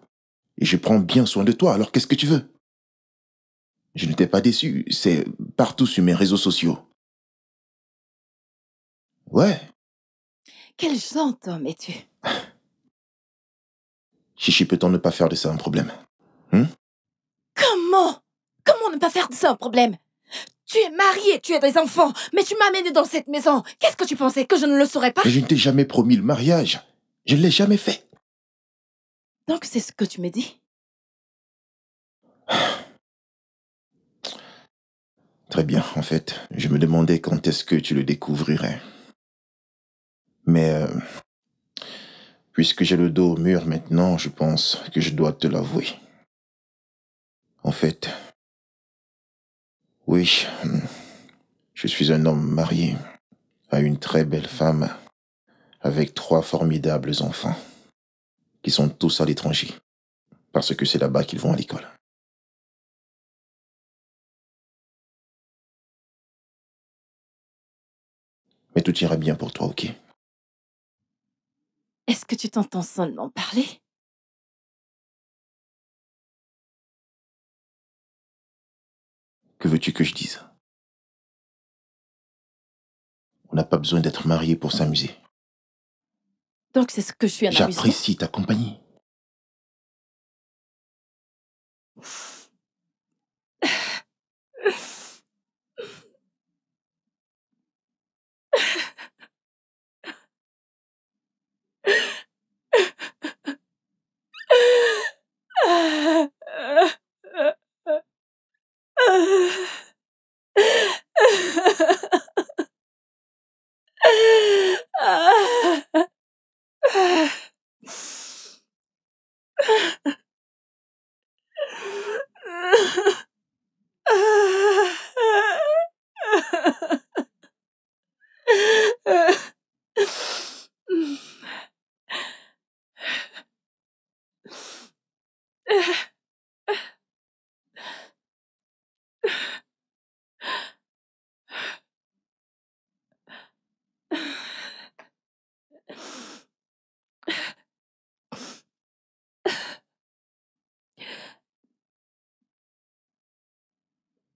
Et je prends bien soin de toi, alors qu'est-ce que tu veux? Je ne t'ai pas déçu, c'est partout sur mes réseaux sociaux. Ouais, Quel genre d'homme es-tu? Chichi, peut-on ne pas faire de ça un problème? Comment? Comment ne pas faire de ça un problème? Tu es marié, tu as des enfants, mais tu m'as amené dans cette maison. Qu'est-ce que tu pensais? Que je ne le saurais pas? Mais je ne t'ai jamais promis le mariage. Je ne l'ai jamais fait. Donc c'est ce que tu me dis? Très bien, en fait, je me demandais quand est-ce que tu le découvrirais. Mais Puisque j'ai le dos au mur maintenant, je pense que je dois te l'avouer. En fait, oui, je suis un homme marié à une très belle femme avec 3 formidables enfants qui sont tous à l'étranger parce que c'est là-bas qu'ils vont à l'école. Mais tout ira bien pour toi, ok? Est-ce que tu t'entends seulement parler? Que veux-tu que je dise? On n'a pas besoin d'être marié pour s'amuser. Donc c'est ce que je suis un amusement? J'apprécie ta compagnie.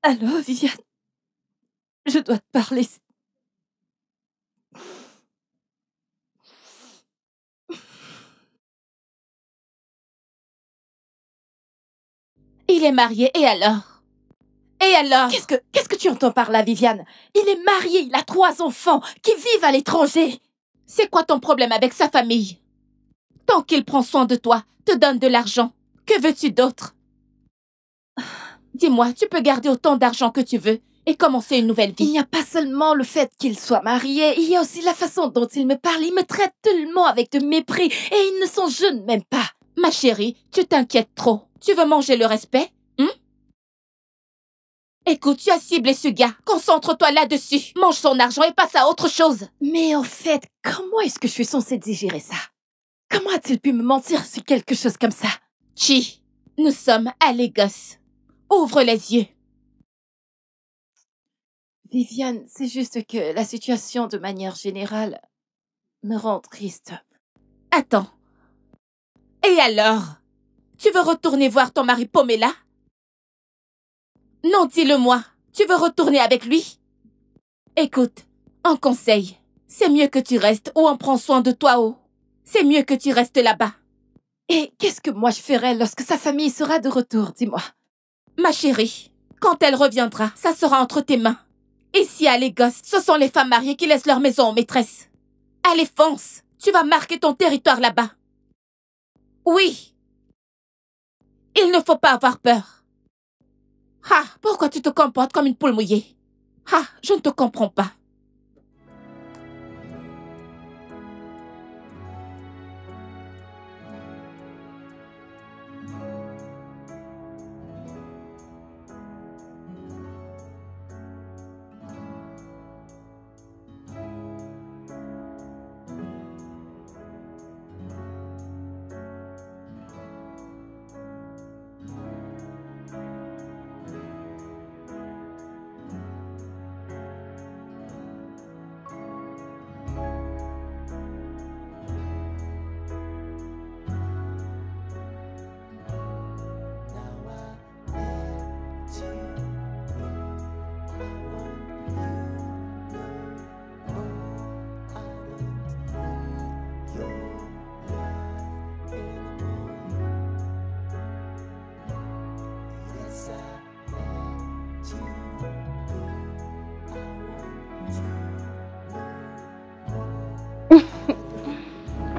Allô, Viviane? Je dois te parler. Il est marié, et alors? Et alors? Qu'est-ce que tu entends par là, Viviane? Il est marié, il a 3 enfants qui vivent à l'étranger. C'est quoi ton problème avec sa famille? Tant qu'il prend soin de toi, te donne de l'argent, que veux-tu d'autre? Dis-moi, tu peux garder autant d'argent que tu veux et commencer une nouvelle Il vie. n'y a pas seulement le fait qu'il soit marié, il y a aussi la façon dont il me parle. Il me traite tellement avec de mépris et il ne s'en jeune même pas. Ma chérie, tu t'inquiètes trop. Tu veux manger le respect? Écoute, tu as ciblé ce gars. Concentre-toi là-dessus. Mange son argent et passe à autre chose. Mais en fait, comment est-ce que je suis censée digérer ça? Comment a-t-il pu me mentir sur quelque chose comme ça? Chi, nous sommes à Lagos. Ouvre les yeux. Viviane, c'est juste que la situation de manière générale me rend triste. Attends. Et alors? Tu veux retourner voir ton mari Pomela? Non, dis-le-moi. Tu veux retourner avec lui? Écoute, un conseil. C'est mieux que tu restes ou on prend soin de toi ou c'est mieux que tu restes là-bas. Et qu'est-ce que moi je ferai lorsque sa famille sera de retour, dis-moi? Ma chérie, quand elle reviendra, ça sera entre tes mains. Ici à Lagos, ce sont les femmes mariées qui laissent leur maison aux maîtresses. Allez, fonce. Tu vas marquer ton territoire là-bas. Oui. Il ne faut pas avoir peur. Ah, pourquoi tu te comportes comme une poule mouillée? Ah, je ne te comprends pas.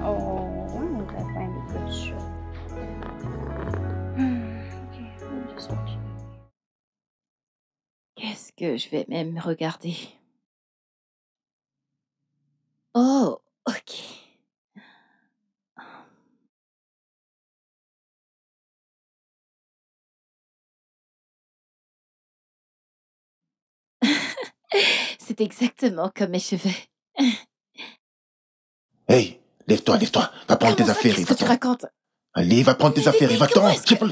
Oh, when would I find a good show? Okay, let me just watch it. Qu'est-ce que je vais même regarder? Oh, ok. C'est exactement comme mes cheveux. Hey, lève-toi, lève-toi. Va prendre tes Comment ça, affaires et qu'est-ce que tu va-t'en. racontes? Allez, va prendre tes Mais affaires et bébé, va-t'en. comment est-ce que...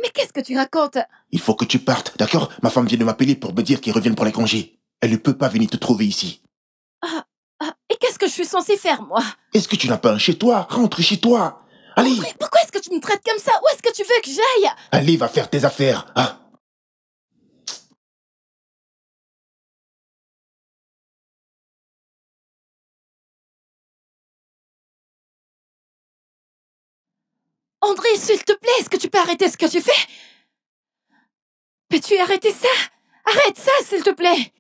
Mais qu'est-ce que tu racontes? Il faut que tu partes, d'accord? Ma femme vient de m'appeler pour me dire qu'ils reviennent pour les congés. Elle ne peut pas venir te trouver ici. Et qu'est-ce que je suis censée faire, moi? Est-ce que tu n'as pas un chez toi? Rentre chez toi. Allez, Mais pourquoi est-ce que tu me traites comme ça? Où est-ce que tu veux que j'aille? allez, va faire tes affaires. Ah. André, s'il te plaît, est-ce que tu peux arrêter ce que tu fais? Peux-tu arrêter ça? Arrête ça, s'il te plaît!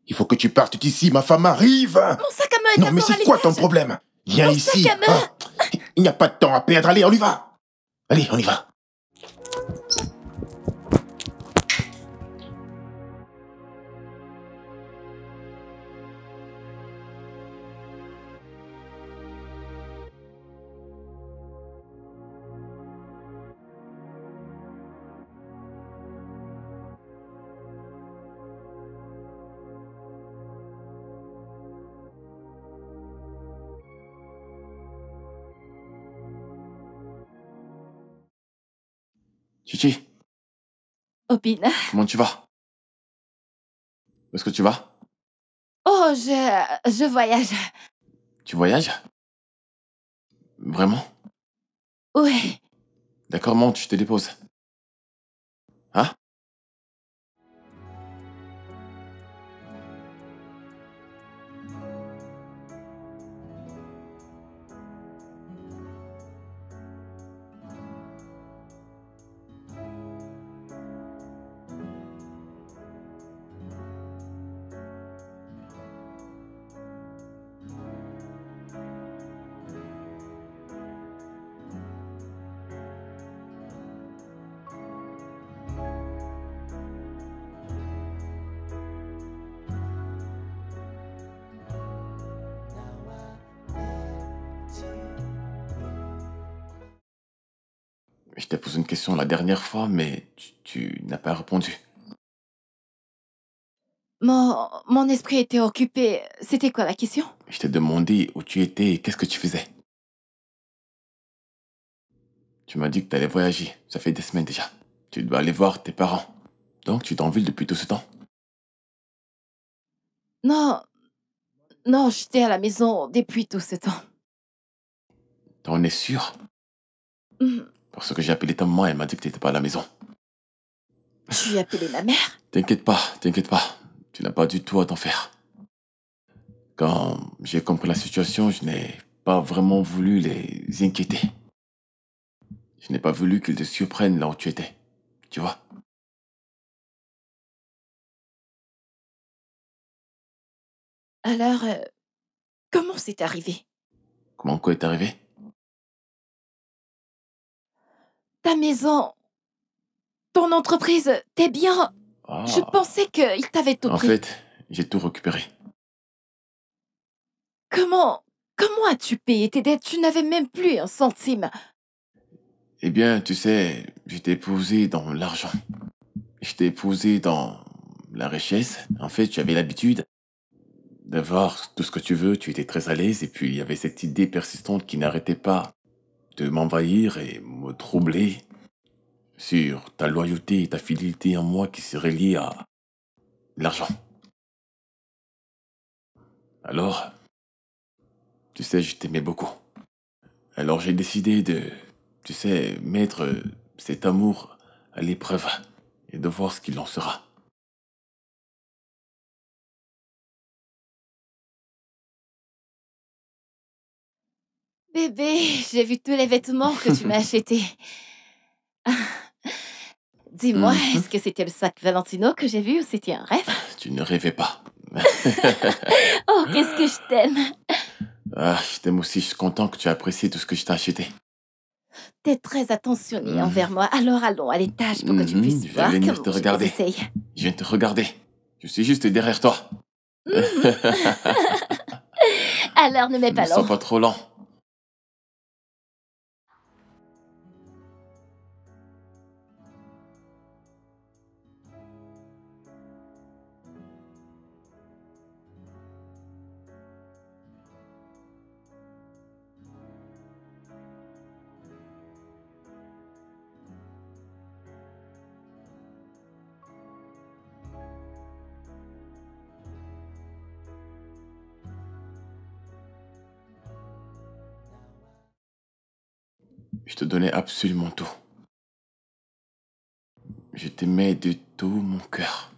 Il faut que tu partes d'ici, ma femme arrive. Mon sac à main est Non, mais encore à c'est quoi ton l'étage. problème? Viens Mon ici. sac à main. Ah. Il n'y a pas de temps à perdre. Allez, on y va. Allez, on y va. Chichi, Obina? comment tu vas? Où est-ce que tu vas? Oh, je voyage. Tu voyages? Vraiment? Oui. D'accord, monte, je te dépose. Hein? Je t'ai posé une question la dernière fois, mais tu n'as pas répondu. Mon esprit était occupé. C'était quoi la question? Je t'ai demandé où tu étais et qu'est-ce que tu faisais. Tu m'as dit que tu allais voyager. Ça fait des semaines déjà. Tu dois aller voir tes parents. Donc, tu es en ville depuis tout ce temps. Non, non, j'étais à la maison depuis tout ce temps. T'en es sûr? Mhm. Parce que j'ai appelé ta maman, elle m'a dit que tu n'étais pas à la maison. Je lui ai appelé ma mère. T'inquiète pas, t'inquiète pas. Tu n'as pas du tout à t'en faire. Quand j'ai compris la situation, je n'ai pas vraiment voulu les inquiéter. Je n'ai pas voulu qu'ils te surprennent là où tu étais. Tu vois? Alors, comment c'est arrivé? Comment quoi est arrivé? Ta maison, ton entreprise, t'es bien. Ah. Je pensais qu'il t'avait tout En pris. fait, j'ai tout récupéré. Comment as-tu payé tes dettes? Tu n'avais même plus un centime. Eh bien, tu sais, je t'ai épousé dans l'argent. Je t'ai épousé dans la richesse. En fait, tu avais l'habitude d'avoir tout ce que tu veux, tu étais très à l'aise, et puis il y avait cette idée persistante qui n'arrêtait pas de m'envahir et me troubler sur ta loyauté et ta fidélité en moi qui seraient liées à l'argent. Alors, tu sais, je t'aimais beaucoup. Alors j'ai décidé de, tu sais, mettre cet amour à l'épreuve et de voir ce qu'il en sera. Bébé, j'ai vu tous les vêtements que tu m'as achetés. Dis-moi, Mhm. est-ce que c'était le sac Valentino que j'ai vu ou c'était un rêve? Tu ne rêvais pas. Oh, qu'est-ce que je t'aime! Ah, je t'aime aussi, je suis content que tu aies apprécié tout ce que je t'ai acheté. T'es très attentionné Mhm. envers moi. Alors allons à l'étage pour que tu puisses Je voir vais venir comment te je les regarder. essaye. Je viens te regarder. Je suis juste derrière toi. Alors ne mets Ne pas sois long. pas trop lent. Je te donnais absolument tout. Je t'aimais de tout mon cœur.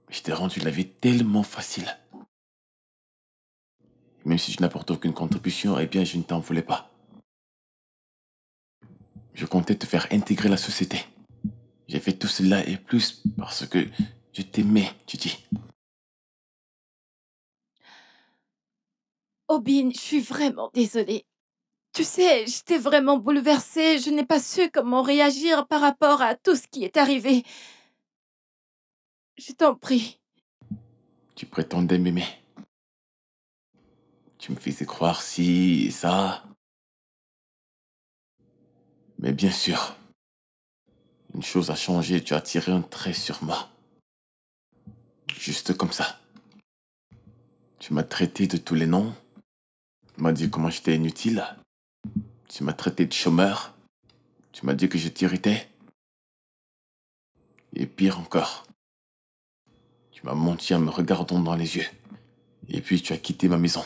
Je t'ai rendu la vie tellement facile. Même si je n'apporte aucune contribution, eh bien, je ne t'en voulais pas. Je comptais te faire intégrer la société. J'ai fait tout cela et plus parce que je t'aimais, Titi. Obin, je suis vraiment désolée. Tu sais, j'étais vraiment bouleversée. Je n'ai pas su comment réagir par rapport à tout ce qui est arrivé. Je t'en prie. Tu prétendais m'aimer. Tu me faisais croire ci et ça. Mais bien sûr, une chose a changé. Tu as tiré un trait sur moi. Juste comme ça. Tu m'as traité de tous les noms. Tu m'as dit comment j'étais inutile. Tu m'as traité de chômeur. Tu m'as dit que je t'irritais. Et pire encore, tu m'as menti en me regardant dans les yeux. Et puis tu as quitté ma maison.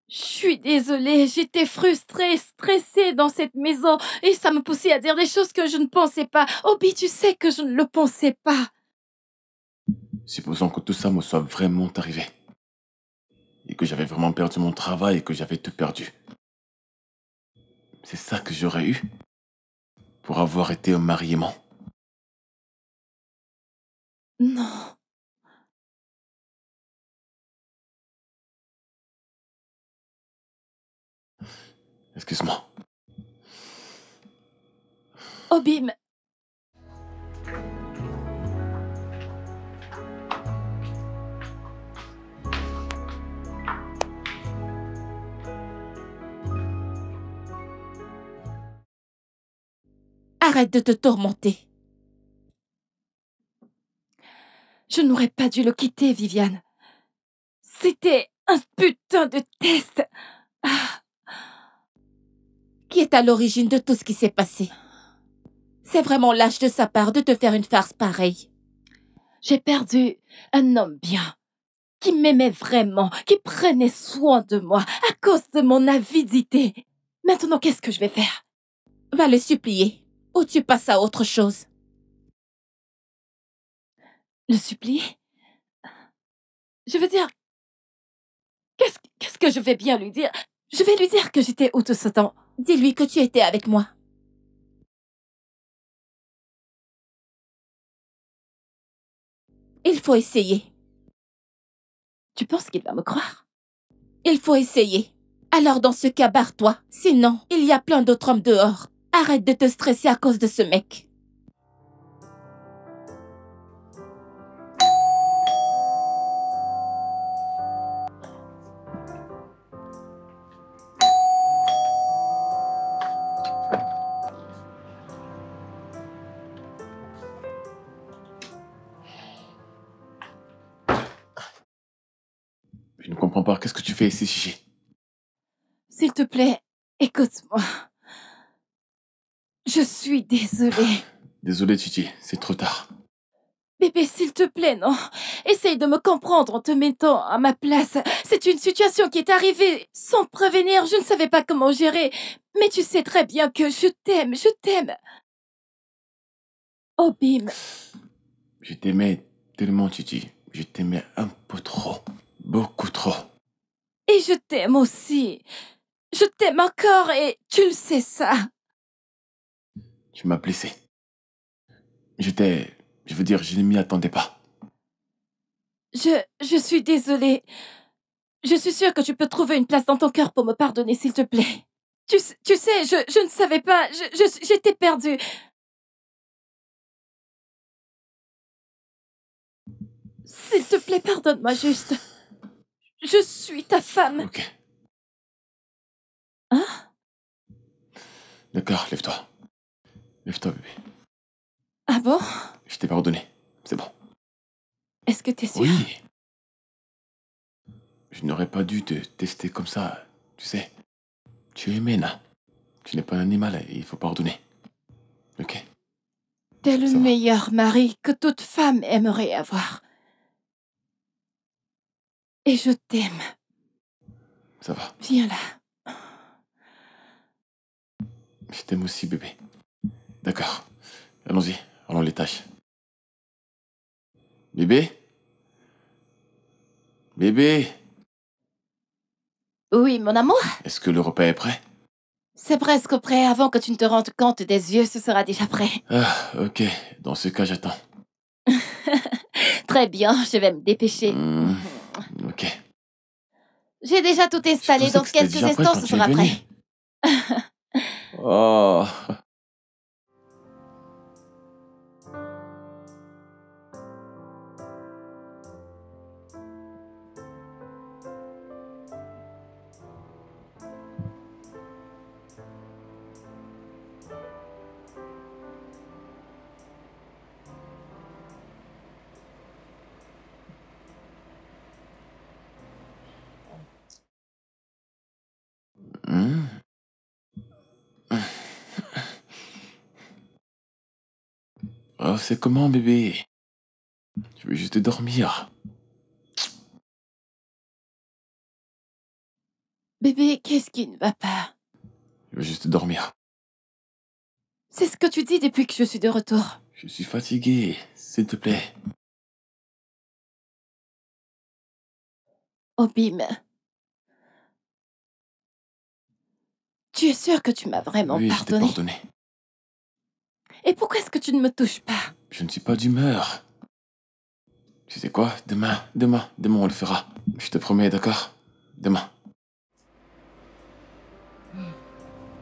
Je suis désolée, j'étais frustrée, stressée dans cette maison et ça me poussait à dire des choses que je ne pensais pas. Obi, tu sais que je ne le pensais pas. Supposons que tout ça me soit vraiment arrivé. Et que j'avais vraiment perdu mon travail et que j'avais tout perdu. C'est ça que j'aurais eu pour avoir été un mari-aimant. Non. Excuse-moi. Obim. Arrête de te tourmenter. Je n'aurais pas dû le quitter, Viviane. C'était un putain de test. Ah. Qui est à l'origine de tout ce qui s'est passé? C'est vraiment lâche de sa part de te faire une farce pareille. J'ai perdu un homme bien, qui m'aimait vraiment, qui prenait soin de moi à cause de mon avidité. Maintenant, qu'est-ce que je vais faire? Va le supplier, ou tu passes à autre chose. Le supplier? Je veux dire, qu'est-ce que je vais bien lui dire? Je vais lui dire que j'étais où tout ce temps. Dis-lui que tu étais avec moi. Il faut essayer. Tu penses qu'il va me croire? Il faut essayer. Alors dans ce cas, barre-toi. Sinon, il y a plein d'autres hommes dehors. Arrête de te stresser à cause de ce mec. Je ne comprends pas. Qu'est-ce que tu fais ici, Chichi? S'il te plaît, écoute-moi. Je suis désolée. Désolé, Titi. C'est trop tard. Bébé, s'il te plaît, non. Essaye de me comprendre en te mettant à ma place. C'est une situation qui est arrivée sans prévenir. Je ne savais pas comment gérer. Mais tu sais très bien que je t'aime, je t'aime. Oh, Bim. Je t'aimais tellement, Titi. Je t'aimais un peu trop. Beaucoup trop. Et je t'aime aussi. Je t'aime encore et tu le sais ça. Tu m'as blessé. Je veux dire, je ne m'y attendais pas. Je suis désolée. Je suis sûre que tu peux trouver une place dans ton cœur pour me pardonner, s'il te plaît. Tu sais, je ne savais pas. J'étais perdue. S'il te plaît, pardonne-moi juste. Je suis ta femme. Ok. Hein? D'accord, lève-toi. Lève-toi, bébé. Ah bon? Je t'ai pardonné. C'est bon. Est-ce que t'es sûre? Oui. Je n'aurais pas dû te tester comme ça. Tu sais, tu es humaine. Tu n'es pas un animal et il faut pardonner. Ok? T'es le Ça va. meilleur mari que toute femme aimerait avoir. Et je t'aime. Ça va. Viens là. Je t'aime aussi, bébé. D'accord. Allons-y. Allons les tâches. Bébé? Bébé? Oui, mon amour. Est-ce que le repas est prêt? C'est presque prêt. Avant que tu ne te rendes compte des yeux, ce sera déjà prêt. Ah, ok. Dans ce cas, j'attends. Très bien, je vais me dépêcher. Ok. J'ai déjà tout installé, pensais dans que c'était quelques déjà prêt instants, quand ce tu es sera venu. prêt. Oh. Hmm. Oh, c'est comment, bébé? Je veux juste dormir. Bébé, qu'est-ce qui ne va pas? Je veux juste dormir. C'est ce que tu dis depuis que je suis de retour. Je suis fatigué, s'il te plaît. Oh, Bim. Tu es sûr que tu m'as vraiment Oui, je t'ai pardonné? pardonné. Et pourquoi est-ce que tu ne me touches pas? Je ne suis pas d'humeur. Tu sais quoi? Demain, on le fera. Je te promets, d'accord? Demain. I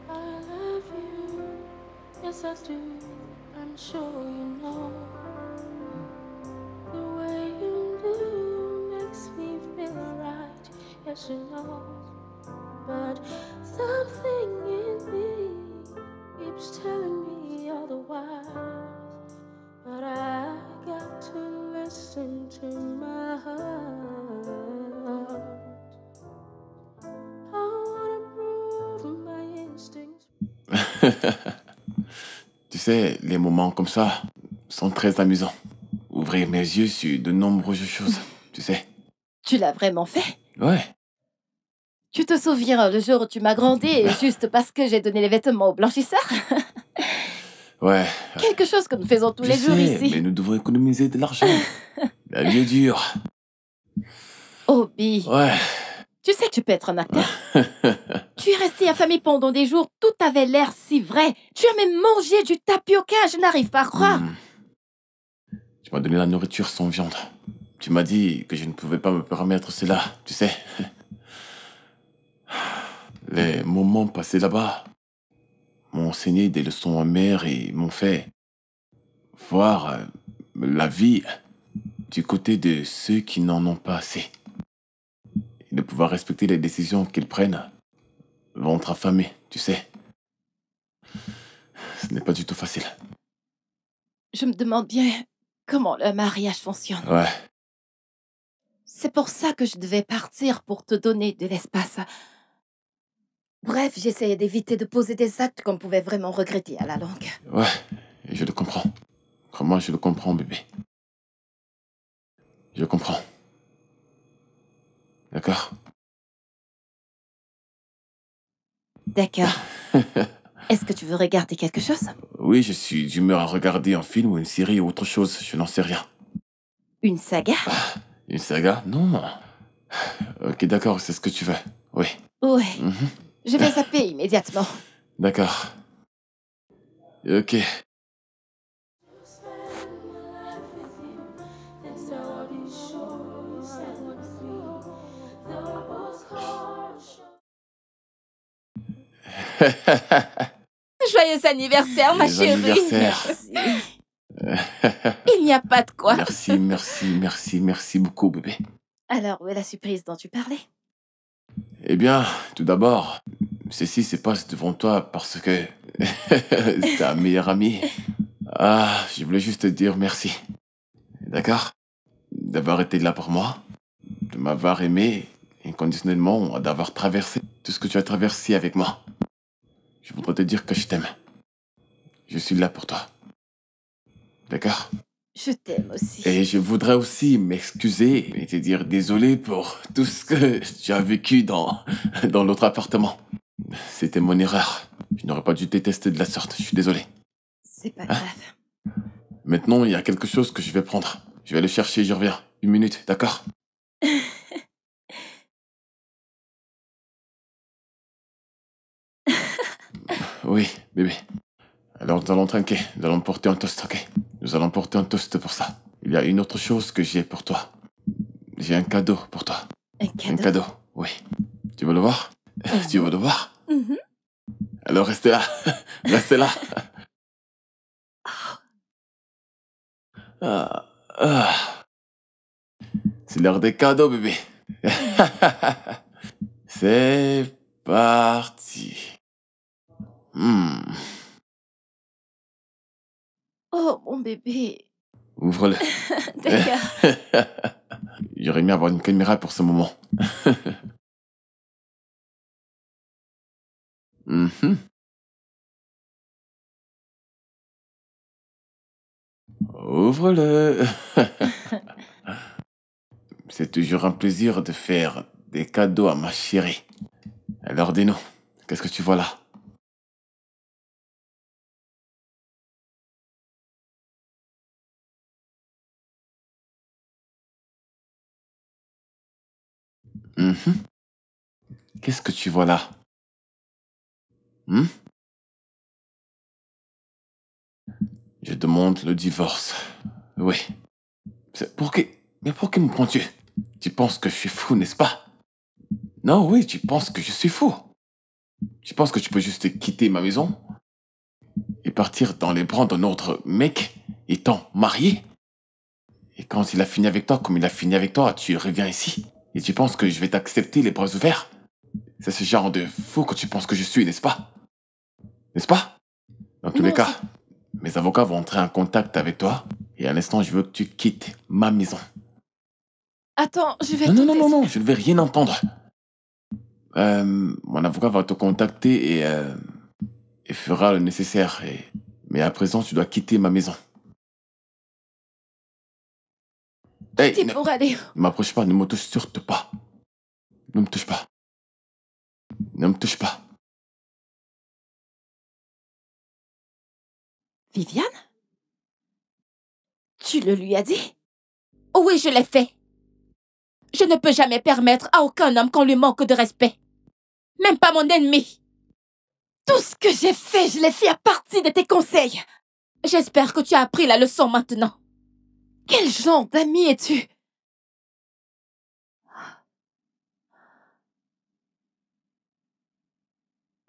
love you, yes I do. I'm sure you know. The way you do makes me feel right, yes you know. But something in me keeps telling me otherwise. But I got to listen to my heart. I wanna prove my instincts. Tu sais, les moments comme ça sont très amusants. Ouvrir mes yeux sur de nombreuses choses, tu sais. Tu l'as vraiment fait? Ouais. Tu te souviens le jour où tu m'as grondé juste parce que j'ai donné les vêtements au blanchisseur? Ouais. Quelque chose que nous faisons tous Je les jours sais, ici. mais nous devons économiser de l'argent. La vie est dure. Oh, Bi, Ouais. tu sais que tu peux être un acteur. Tu es resté affamé pendant des jours, tout avait l'air si vrai. Tu as même mangé du tapioca, je n'arrive pas à croire. Tu m'as donné la nourriture sans viande. Tu m'as dit que je ne pouvais pas me permettre cela, tu sais. Les moments passés là-bas m'ont enseigné des leçons amères et m'ont fait voir la vie du côté de ceux qui n'en ont pas assez. Et de pouvoir respecter les décisions qu'ils prennent, ventre affamé, tu sais. Ce n'est pas du tout facile. Je me demande bien comment le mariage fonctionne. Ouais. C'est pour ça que je devais partir pour te donner de l'espace. Bref, j'essayais d'éviter de poser des actes qu'on pouvait vraiment regretter à la longue. Ouais, et je le comprends. Comment je le comprends, bébé. Je comprends. D'accord? D'accord. Est-ce que tu veux regarder quelque chose? Oui, je suis d'humeur à regarder un film ou une série ou autre chose, je n'en sais rien. Une saga? Une saga? Non. Ok, d'accord, c'est ce que tu veux. Oui. Ouais. Mhm. Je vais zapper immédiatement. D'accord. Ok. Joyeux anniversaire, ma Joyeux chérie. anniversaire. Il n'y a pas de quoi. Merci beaucoup, bébé. Alors, où est la surprise dont tu parlais? Eh bien, tout d'abord, ceci se passe devant toi parce que c'est ta meilleure amie. Ah, je voulais juste te dire merci. D'accord? D'avoir été là pour moi, de m'avoir aimé inconditionnellement, d'avoir traversé tout ce que tu as traversé avec moi. Je voudrais te dire que je t'aime. Je suis là pour toi. D'accord? Je t'aime aussi. Et je voudrais aussi m'excuser et te dire désolé pour tout ce que tu as vécu dans l'autre appartement. C'était mon erreur. Je n'aurais pas dû te tester de la sorte. Je suis désolé. C'est pas grave. Maintenant, il y a quelque chose que je vais prendre. Je vais aller chercher et je reviens. 1 minute, d'accord? Oui, bébé. Alors nous allons trinquer. Nous allons porter un toast, ok? Nous allons porter un toast pour ça. Il y a une autre chose que j'ai pour toi. J'ai un cadeau pour toi. Un Un cadeau. cadeau, oui. Tu veux le voir? Tu veux le voir? Mhm. Alors restez là. Restez là. Ah, ah. C'est l'heure des cadeaux, bébé. C'est parti. Hmm. Oh, mon bébé. Ouvre-le. D'accord. J'aurais aimé avoir une caméra pour ce moment. Mhm. Ouvre-le. C'est toujours un plaisir de faire des cadeaux à ma chérie. Alors dis-nous, qu'est-ce que tu vois là? Mhm. Qu'est-ce que tu vois là? Hmm? Je demande le divorce. Oui. Mais pour qui me prends-tu? Tu penses que je suis fou, n'est-ce pas? Non, oui, tu penses que je suis fou. Tu penses que tu peux juste quitter ma maison et partir dans les bras d'un autre mec étant marié? Et quand il a fini avec toi, comme il a fini avec toi, tu reviens ici et tu penses que je vais t'accepter les bras ouverts? C'est ce genre de fou que tu penses que je suis, n'est-ce pas? N'est-ce pas? Dans tous Non, les cas, mes avocats vont entrer en contact avec toi et à l'instant, je veux que tu quittes ma maison. Attends, je vais Non, non, tout non, non, non, je ne vais rien entendre. Mon avocat va te contacter et fera le nécessaire. Mais à présent, tu dois quitter ma maison. Hey, quitter pour aller. ne m'approche pas, ne me touche surtout pas. Ne me touche pas. Ne me touche pas. Viviane? Tu le lui as dit? Oui, je l'ai fait. Je ne peux jamais permettre à aucun homme qu'on lui manque de respect. Même pas mon ennemi. Tout ce que j'ai fait, je l'ai fait à partir de tes conseils. J'espère que tu as appris la leçon maintenant. Quel genre d'ami es-tu?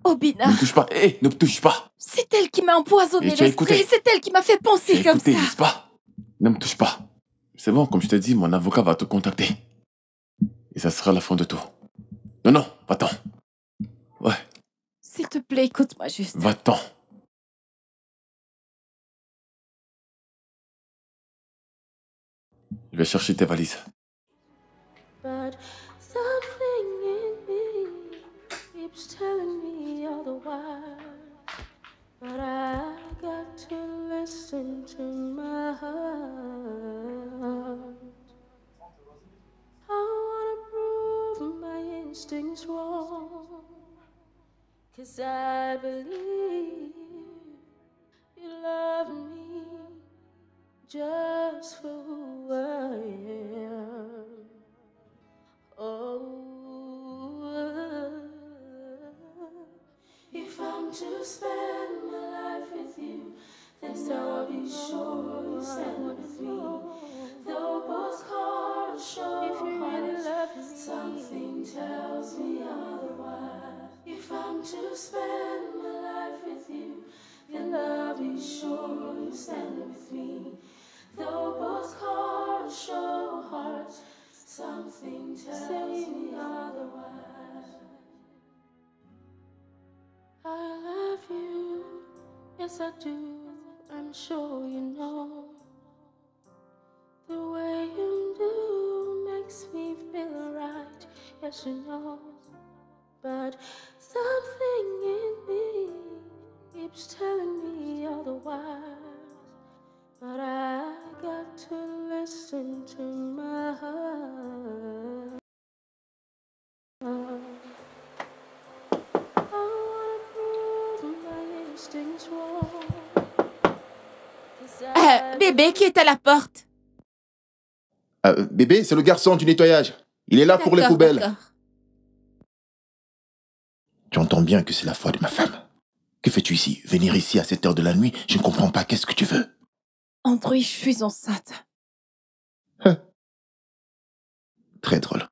Obina, Ne me touche pas. Hé, ne me touche pas. c'est elle qui m'a empoisonné Et tu as l'esprit. écouté? C'est elle qui m'a fait Tu penser as comme écouté, ça. n'est-ce pas? Ne me touche pas. C'est bon, comme je t'ai dit, mon avocat va te contacter. Et ça sera la fin de tout. Non, non, va-t'en. Ouais, S'il te plaît, écoute-moi juste. va-t'en. Je vais chercher tes valises. But something in me keeps telling me otherwise. But I got to listen to my heart. I wanna prove my instincts wrong. 'Cause I believe you love me just for who I am. Oh, if I'm to spend my life with you, then so I'll be sure you stand with me. Though both cards show if you really love me, something tells me otherwise. If I'm to spend my life with you, then I'll be sure you stand with me. Though both cards show hearts, something tells me otherwise. I love you, yes I do, I'm sure you know. The way you do makes me feel right, yes you know. But something in me keeps telling me otherwise. But I got Bébé qui est à la porte. Bébé, c'est le garçon du nettoyage. Il est là pour les D'accord, poubelles. d'accord. Tu entends bien que c'est la foi de ma femme. Que fais-tu ici? Venir ici à cette heure de la nuit? Je ne comprends pas. Qu'est-ce que tu veux? Andrew, je suis enceinte. Très drôle.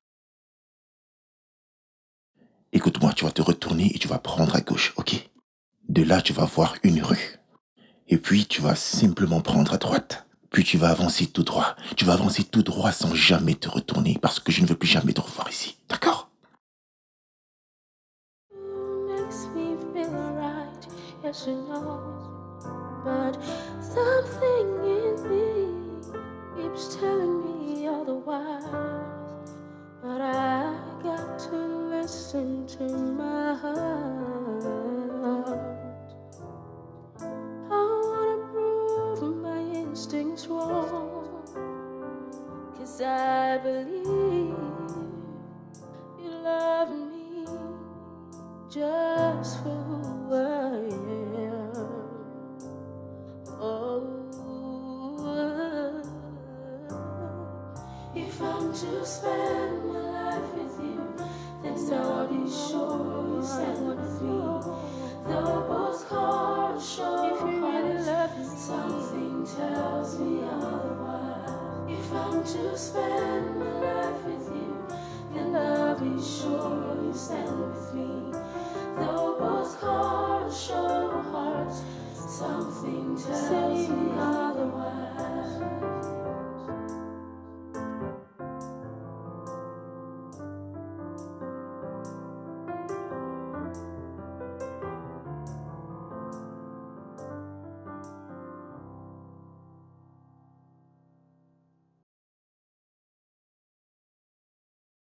Écoute-moi, tu vas te retourner et tu vas prendre à gauche, ok? De là, tu vas voir une rue. Et puis, tu vas simplement prendre à droite. Puis, tu vas avancer tout droit. Tu vas avancer tout droit sans jamais te retourner parce que je ne veux plus jamais te revoir ici. D'accord? Makes me feel right, yes you know. But something in me keeps telling me otherwise. But I got to listen to my heart. I wanna prove my instincts wrong, 'cause I believe you love me just for who I am. Oh, if I'm to spend my life with you, then so I'll be sure you stand with me. Though both cards show if you really love me, something tells me otherwise. If I'm to spend my life with you, then I'll be sure you stand with me. Though both cards show hearts, something tells me otherwise.